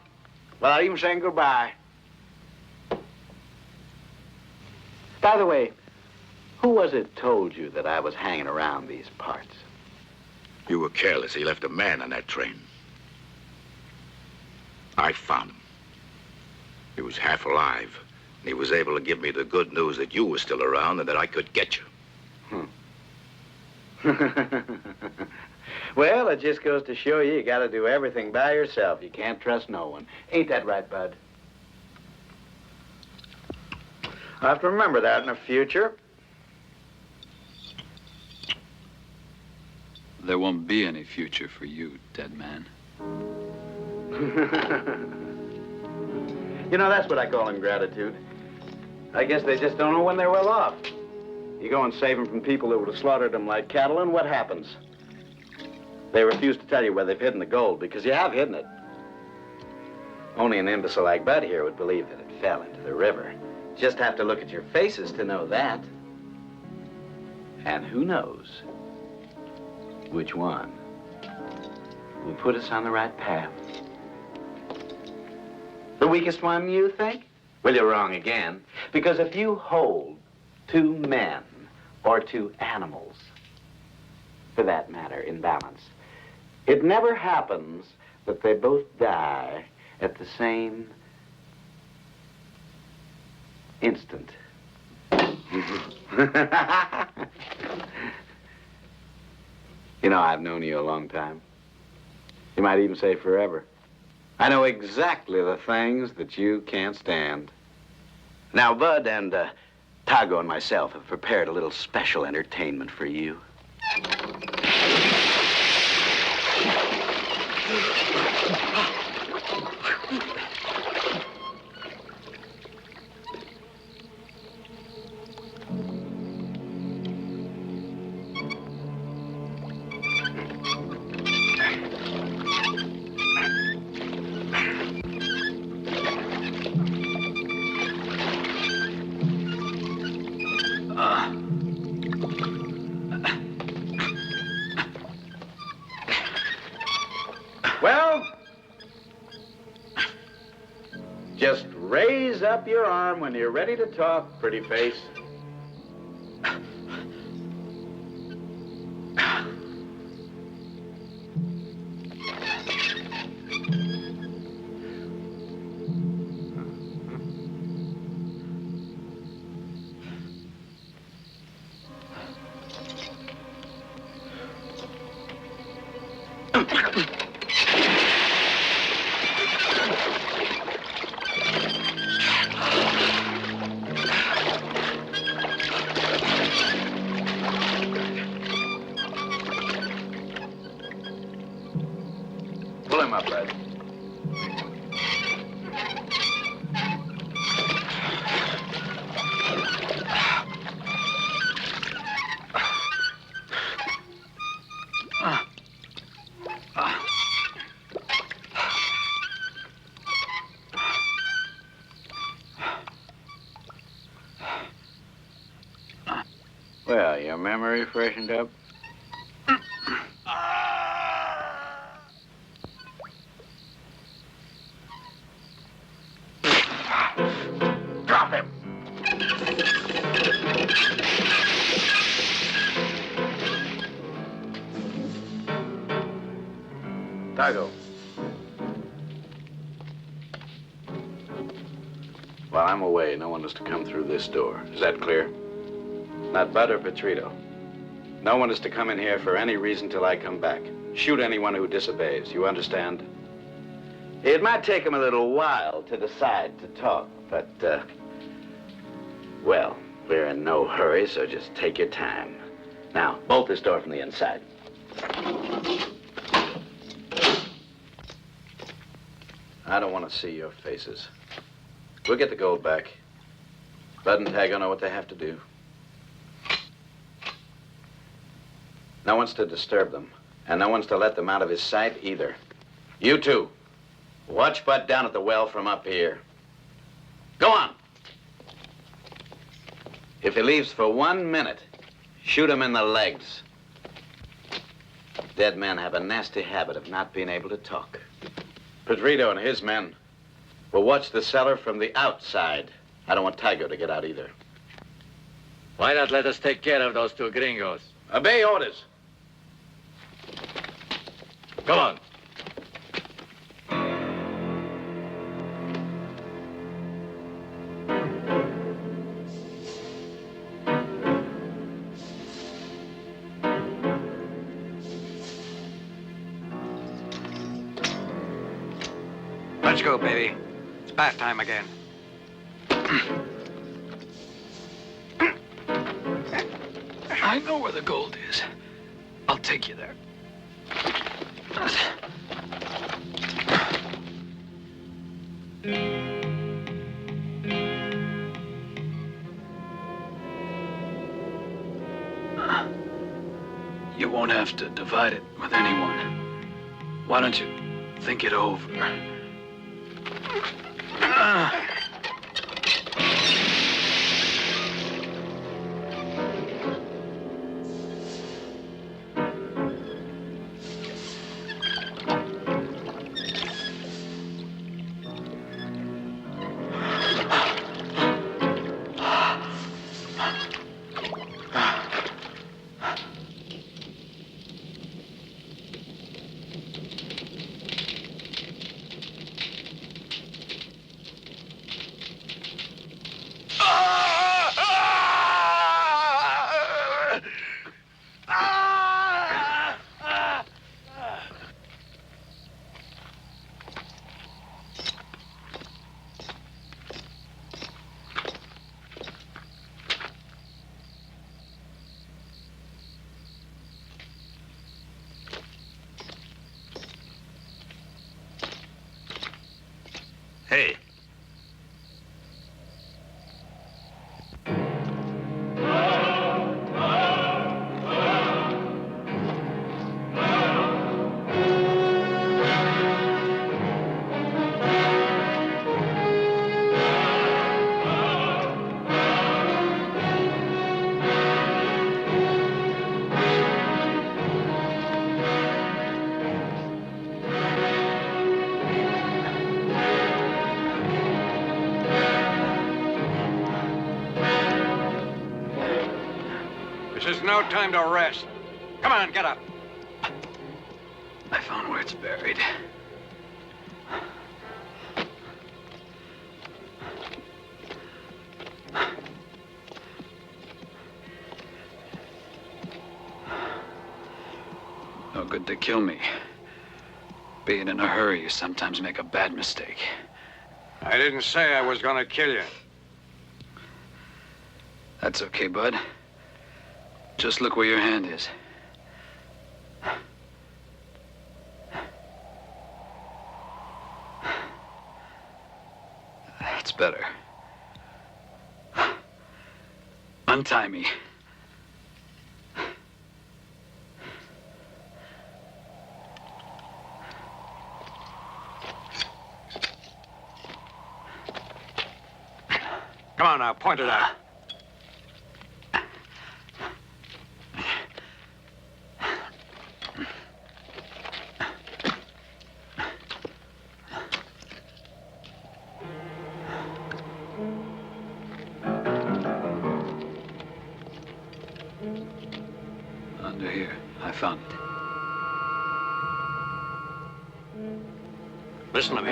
without even saying goodbye. By the way, who was it told you that I was hanging around these parts?
You were careless. He left a man on that train. I found him. He was half alive. And he was able to give me the good news that you were still around and that I could get you.
Well, it just goes to show you got to do everything by yourself. You can't trust no one. Ain't that right, Bud? I'll have to remember that in the future.
There won't be any future for you, dead man.
You know, that's what I call ingratitude. I guess they just don't know when they're well off. You go and save them from people who would have slaughtered them like cattle, and what happens? They refuse to tell you where they've hidden the gold, because you have hidden it. Only an imbecile like Bud here would believe that it fell into the river. Just have to look at your faces to know that. And who knows which one will put us on the right path. The weakest one, you think? Well, you're wrong again. Because if you hold two men or two animals, for that matter, in balance, it never happens that they both die at the same instant. You know, I've known you a long time. You might even say forever. I know exactly the things that you can't stand. Now, Bud and Tago and myself have prepared a little special entertainment for you. Well, just raise up your arm when you're ready to talk, pretty face. Pull him up, Bud. Well, your memory freshened up? Drop him! Tago. While I'm away, no one is to come through this door. Is that clear? Not Bud or Petrito. No one is to come in here for any reason till I come back. Shoot anyone who disobeys. You understand? It might take them a little while to decide to talk, but, well, we're in no hurry, so just take your time. Now, bolt this door from the inside. I don't want to see your faces. We'll get the gold back. Bud and Tago know what they have to do. No one's to disturb them, and no one's to let them out of his sight either. You two, watch Bud down at the well from up here. Go on. If he leaves for 1 minute, shoot him in the legs. Dead men have a nasty habit of not being able to talk. Pedrito and his men will watch the cellar from the outside. I don't want Tago to get out either.
Why not let us take care of those two gringos?
Obey orders.
Come on.
Let's go, baby. It's bath time again.
I know where the gold is. I'll take you there. You won't have to divide it with anyone. Why don't you think it over?
Hey.
This is no time to rest. Come on, get up.
I found where it's buried. No good to kill me. Being in a hurry, you sometimes make a bad mistake.
I didn't say I was gonna kill you.
That's okay, bud. Just look where your hand is. That's better. Untie me.
Come on now, point it out.
Under here. I found it.
Listen to me.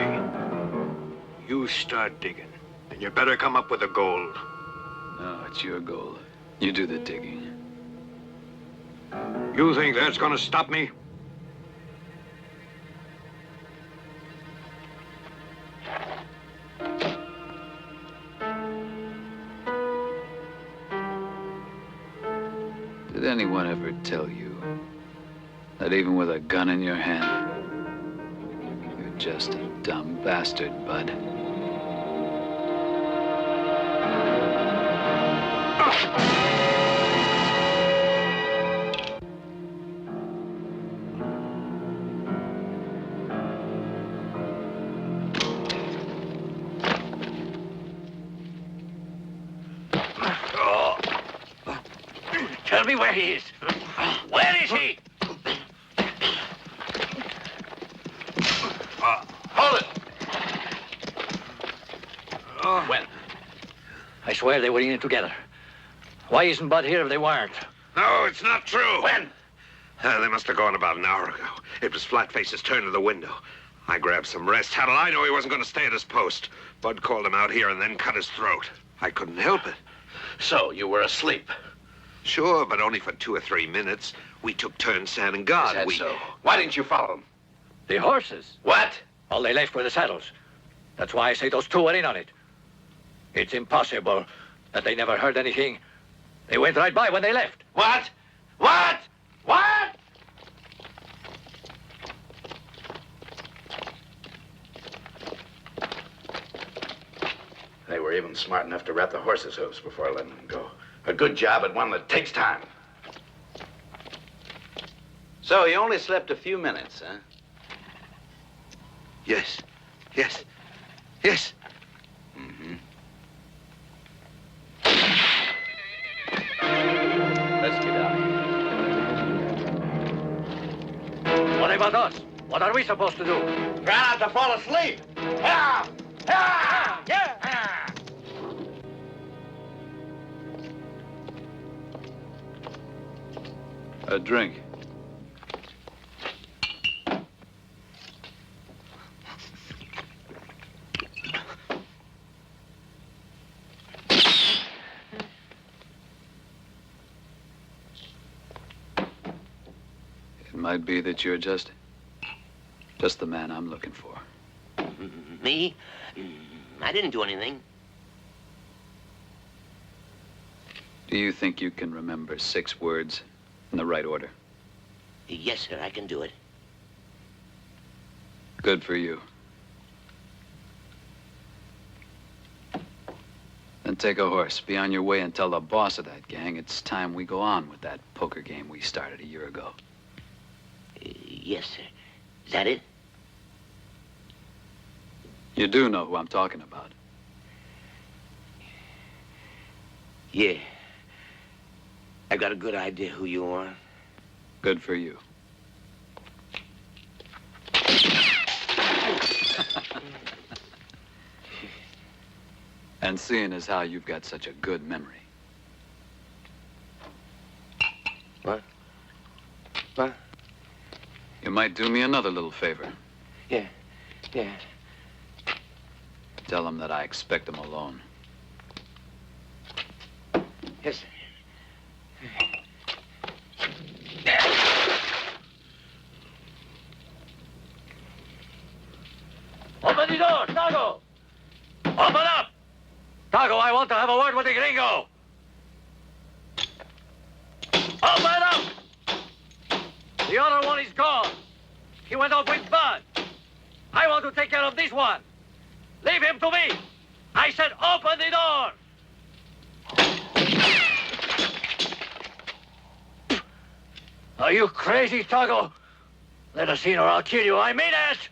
You start digging, and you better come up with the gold.
No, it's your gold. You do the digging.
You think that's gonna stop me?
Did anyone ever tell you that even with a gun in your hand, you're just a dumb bastard, bud?
Tell me where he is. Where is he?
Hold it!
When? I swear they were in it together. Why isn't Bud here if they weren't?
No, it's not true.
When?
They must have gone about an hour ago. It was Flatface's turn to the window. I grabbed some rest. How did I know he wasn't going to stay at his post? Bud called him out here and then cut his throat. I couldn't help it.
So, you were asleep?
Sure, but only for 2 or 3 minutes. We took turns standing guard.
Is that so? Why didn't you follow him?
The horses.
What?
All they left were the saddles. That's why I say those two were in on it. It's impossible that they never heard anything. They went right by when they left.
What? What? What? They were even smart enough to wrap the horses' hooves before letting them go. A good job at one that takes time.
So you only slept a few minutes, huh?
Yes. Yes. Yes.
Mm-hmm. Let's get out of here.
What about us? What are we supposed to do?
Try not to fall asleep. Yeah! Yeah! Yeah!
A drink. It might be that you're just the man I'm looking for.
Me? I didn't do anything.
Do you think you can remember 6 words in the right order?
Yes, sir, I can do it.
Good for you. Then take a horse, be on your way, and tell the boss of that gang it's time we go on with that poker game we started a year ago.
Yes, sir. Is that it?
You do know who I'm talking about.
Yeah. I've got a good idea who you are.
Good for you. And seeing as how you've got such a good memory.
What? What?
You might do me another little favor.
Yeah.
Tell him that I expect him alone.
Yes, sir.
Open the door, Tago! Open up! Tago, I want to have a word with the gringo! Open up! The other one is gone. He went off with Bud. I want to take care of this one. Leave him to me. I said open the door. Are you crazy, Tago? Let us in or I'll kill you. I mean it!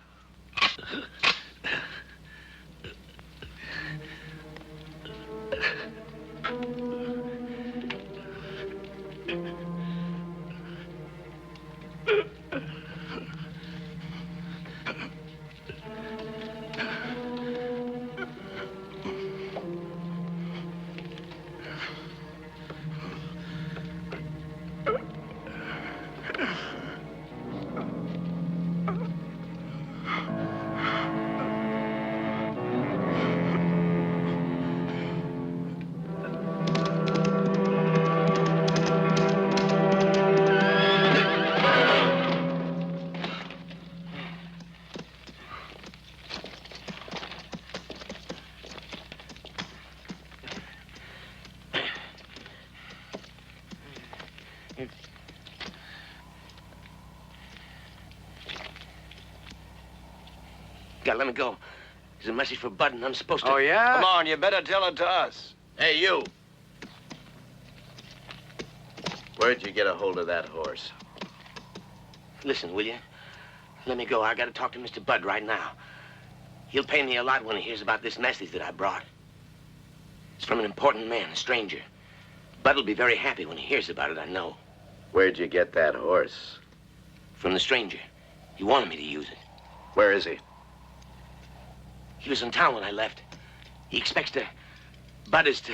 Gotta let me go. There's a message for Bud, and I'm supposed to...
Oh, yeah?
Come on, you better tell it to us. Hey, you. Where'd you get a hold of that horse?
Listen, will you? Let me go. I gotta talk to Mr. Bud right now. He'll pay me a lot when he hears about this message that I brought. It's from an important man, a stranger. Bud'll be very happy when he hears about it, I know.
Where'd you get that horse?
From the stranger. He wanted me to use it.
Where is he?
He was in town when I left. He expects to... Bud is to...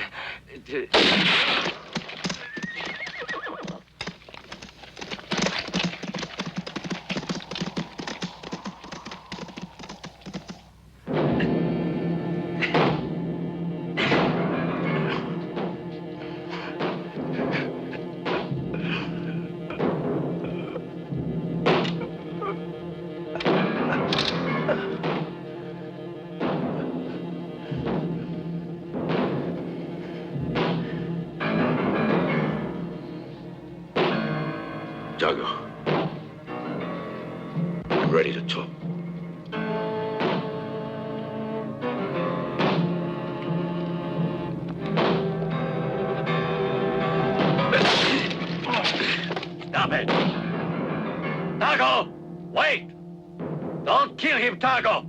Tago, I'm ready to talk.
Stop it! Tago! Wait! Don't kill him, Tago!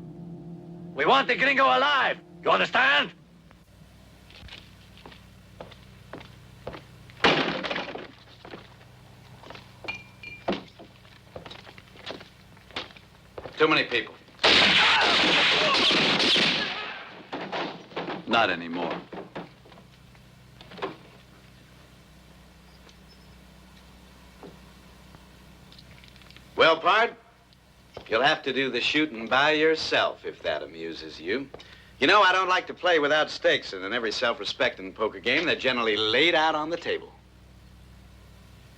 We want the gringo alive! You understand?
Too many people.
Not anymore.
Well, pard, you'll have to do the shooting by yourself, if that amuses you. You know, I don't like to play without stakes, and in every self-respecting poker game, they're generally laid out on the table.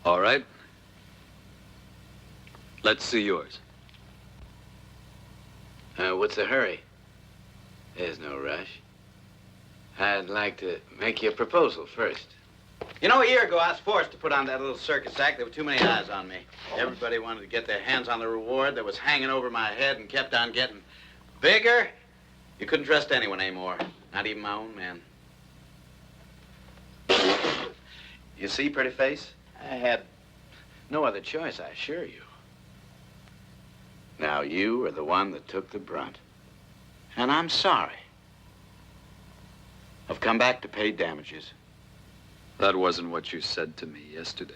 All right. Let's see yours.
What's the hurry? There's no rush. I'd like to make you a proposal first. You know, a year ago, I was forced to put on that little circus act. There were too many eyes on me. Everybody wanted to get their hands on the reward that was hanging over my head and kept on getting bigger. You couldn't trust anyone anymore, not even my own men. You see, pretty face? I had no other choice, I assure you. Now, you are the one that took the brunt. And I'm sorry. I've come back to pay damages.
That wasn't what you said to me yesterday.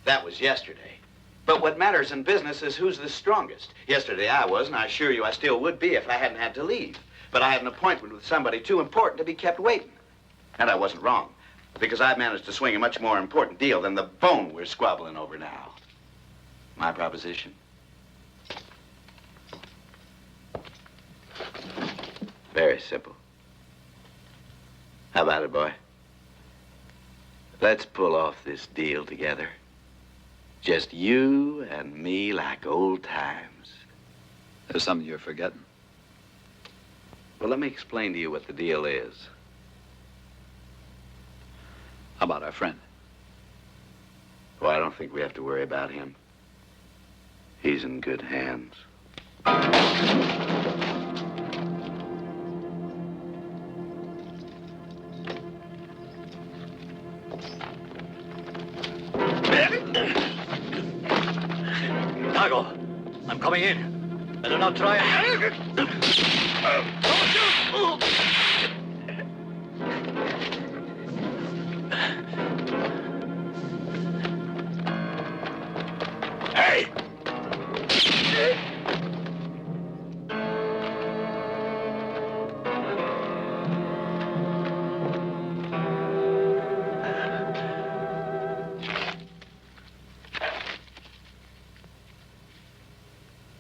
That was yesterday. But what matters in business is who's the strongest. Yesterday I was, and I assure you I still would be if I hadn't had to leave. But I had an appointment with somebody too important to be kept waiting. And I wasn't wrong, because I managed to swing a much more important deal than the bone we're squabbling over now. My proposition? Very simple. How about it, boy? Let's pull off this deal together. Just you and me like old times.
There's something you're forgetting.
Well, let me explain to you what the deal is.
How about our friend?
Well, I don't think we have to worry about him. He's in good hands.
Tago, I'm coming in. Better not try it.
Hey!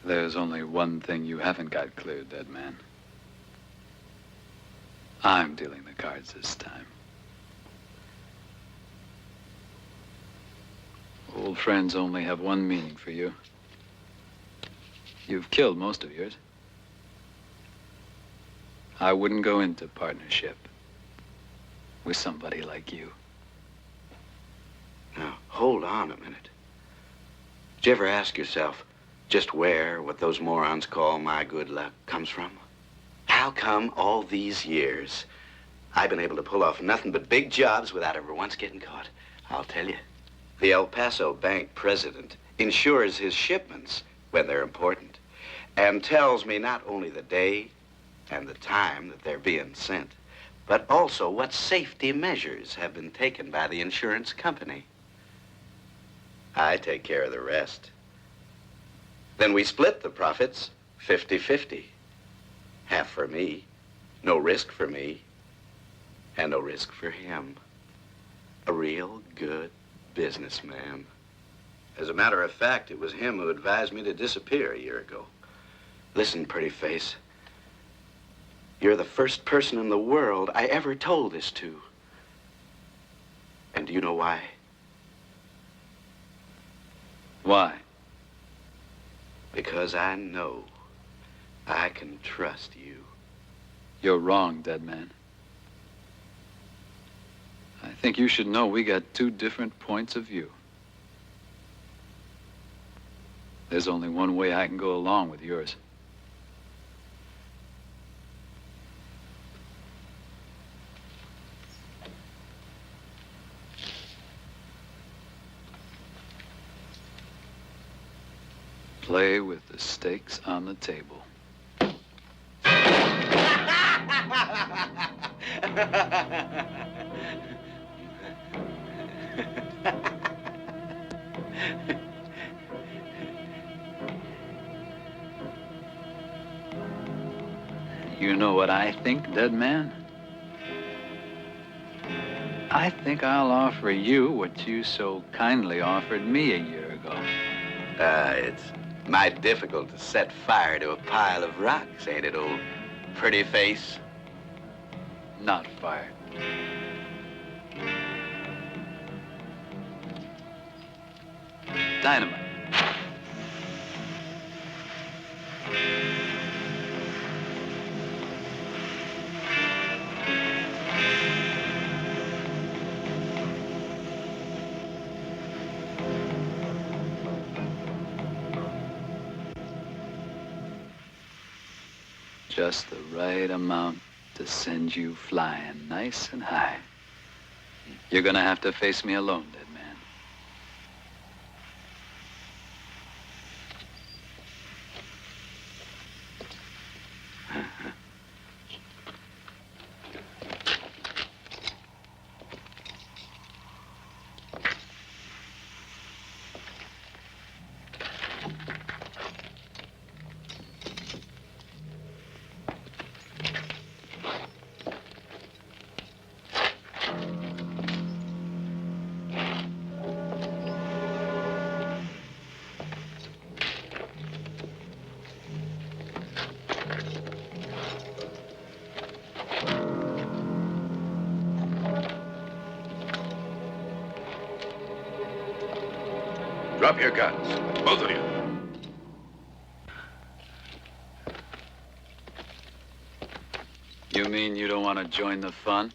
There's only one thing you haven't got cleared, dead man. I'm dealing the cards this time. Old friends only have one meaning for you. You've killed most of yours. I wouldn't go into partnership with somebody like you.
Now, hold on a minute. Did you ever ask yourself just where what those morons call my good luck comes from? How come all these years I've been able to pull off nothing but big jobs without ever once getting caught? I'll tell you. The El Paso bank president insures his shipments when they're important and tells me not only the day and the time that they're being sent, but also what safety measures have been taken by the insurance company. I take care of the rest. Then we split the profits 50-50. Half for me, no risk for me, and no risk for him. A real good businessman. As a matter of fact, it was him who advised me to disappear a year ago. Listen, pretty face. You're the first person in the world I ever told this to. And do you know why?
Why?
Because I know I can trust you.
You're wrong, dead man. I think you should know we got two different points of view. There's only one way I can go along with yours. Play with the stakes on the table. You know what I think, dead man? I think I'll offer you what you so kindly offered me a year ago.
It's mighty difficult to set fire to a pile of rocks, ain't it, old pretty face?
Not fire. Dynamite. Just the right amount to send you flying nice and high. You're gonna have to face me alone, dead man.
Drop your guns, both of you.
You mean you don't want to join the fun?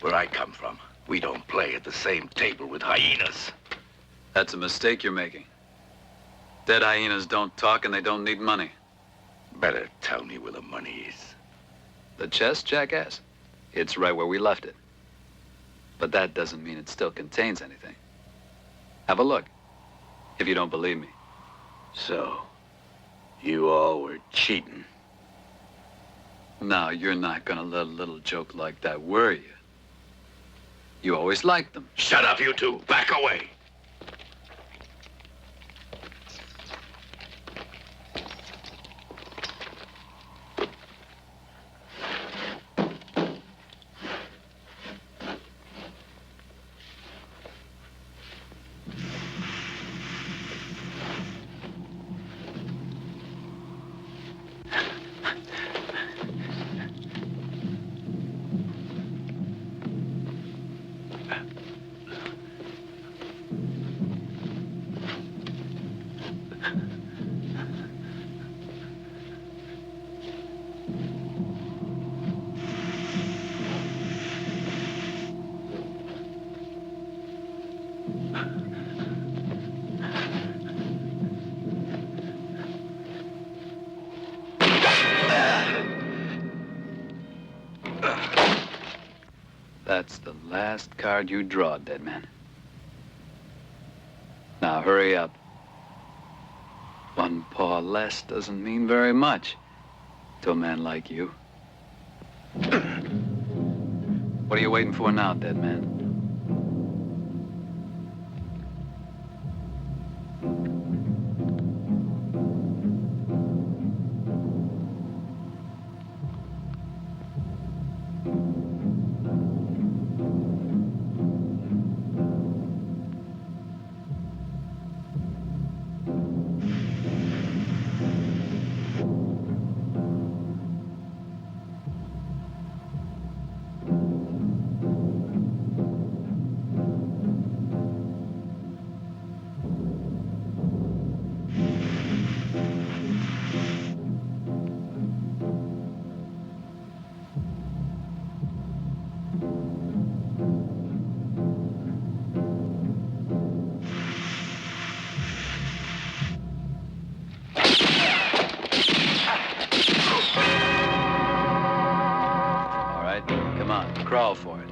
Where I come from, we don't play at the same table with hyenas.
That's a mistake you're making. Dead hyenas don't talk and they don't need money.
Better tell me where the money is.
The chest, jackass? It's right where we left it. But that doesn't mean it still contains anything. Have a look, if you don't believe me.
So, you all were cheating.
Now, you're not gonna let a little joke like that worry you. You always liked them.
Shut up, you two. Back away.
That's the last card you draw, dead man. Now, hurry up. One paw less doesn't mean very much to a man like you. What are you waiting for now, dead man? Crawl for it.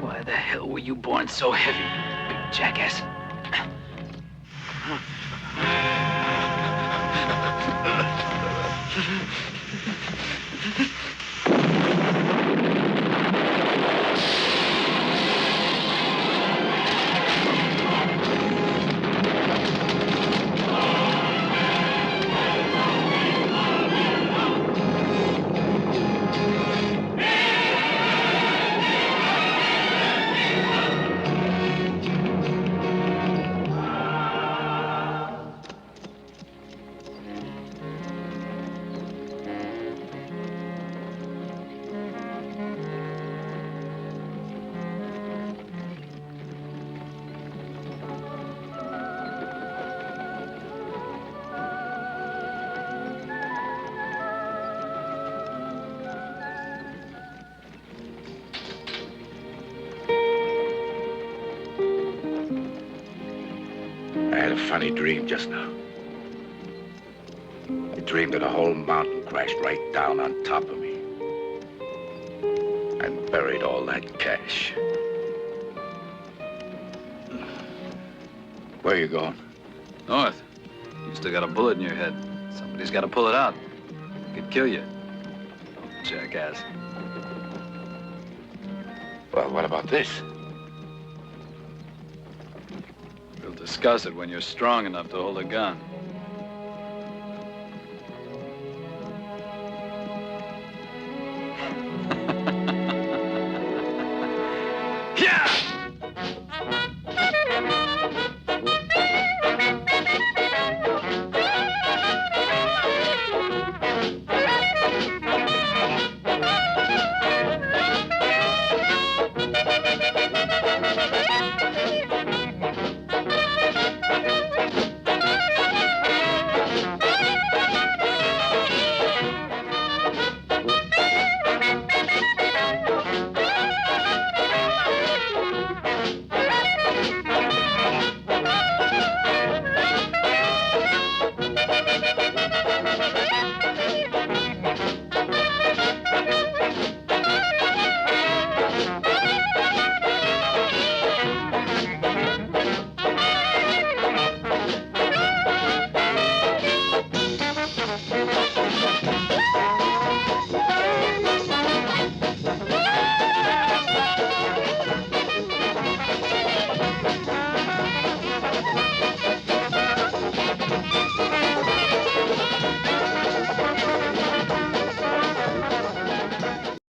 Why the hell were you born so heavy, big jackass?
funny dream just now. I dreamed that a whole mountain crashed right down on top of me and buried all that cash. Where are you going?
North. You still got a bullet in your head. Somebody's got to pull it out. It could kill you. Jackass.
Well, what about this?
We'll discuss it when you're strong enough to hold a gun.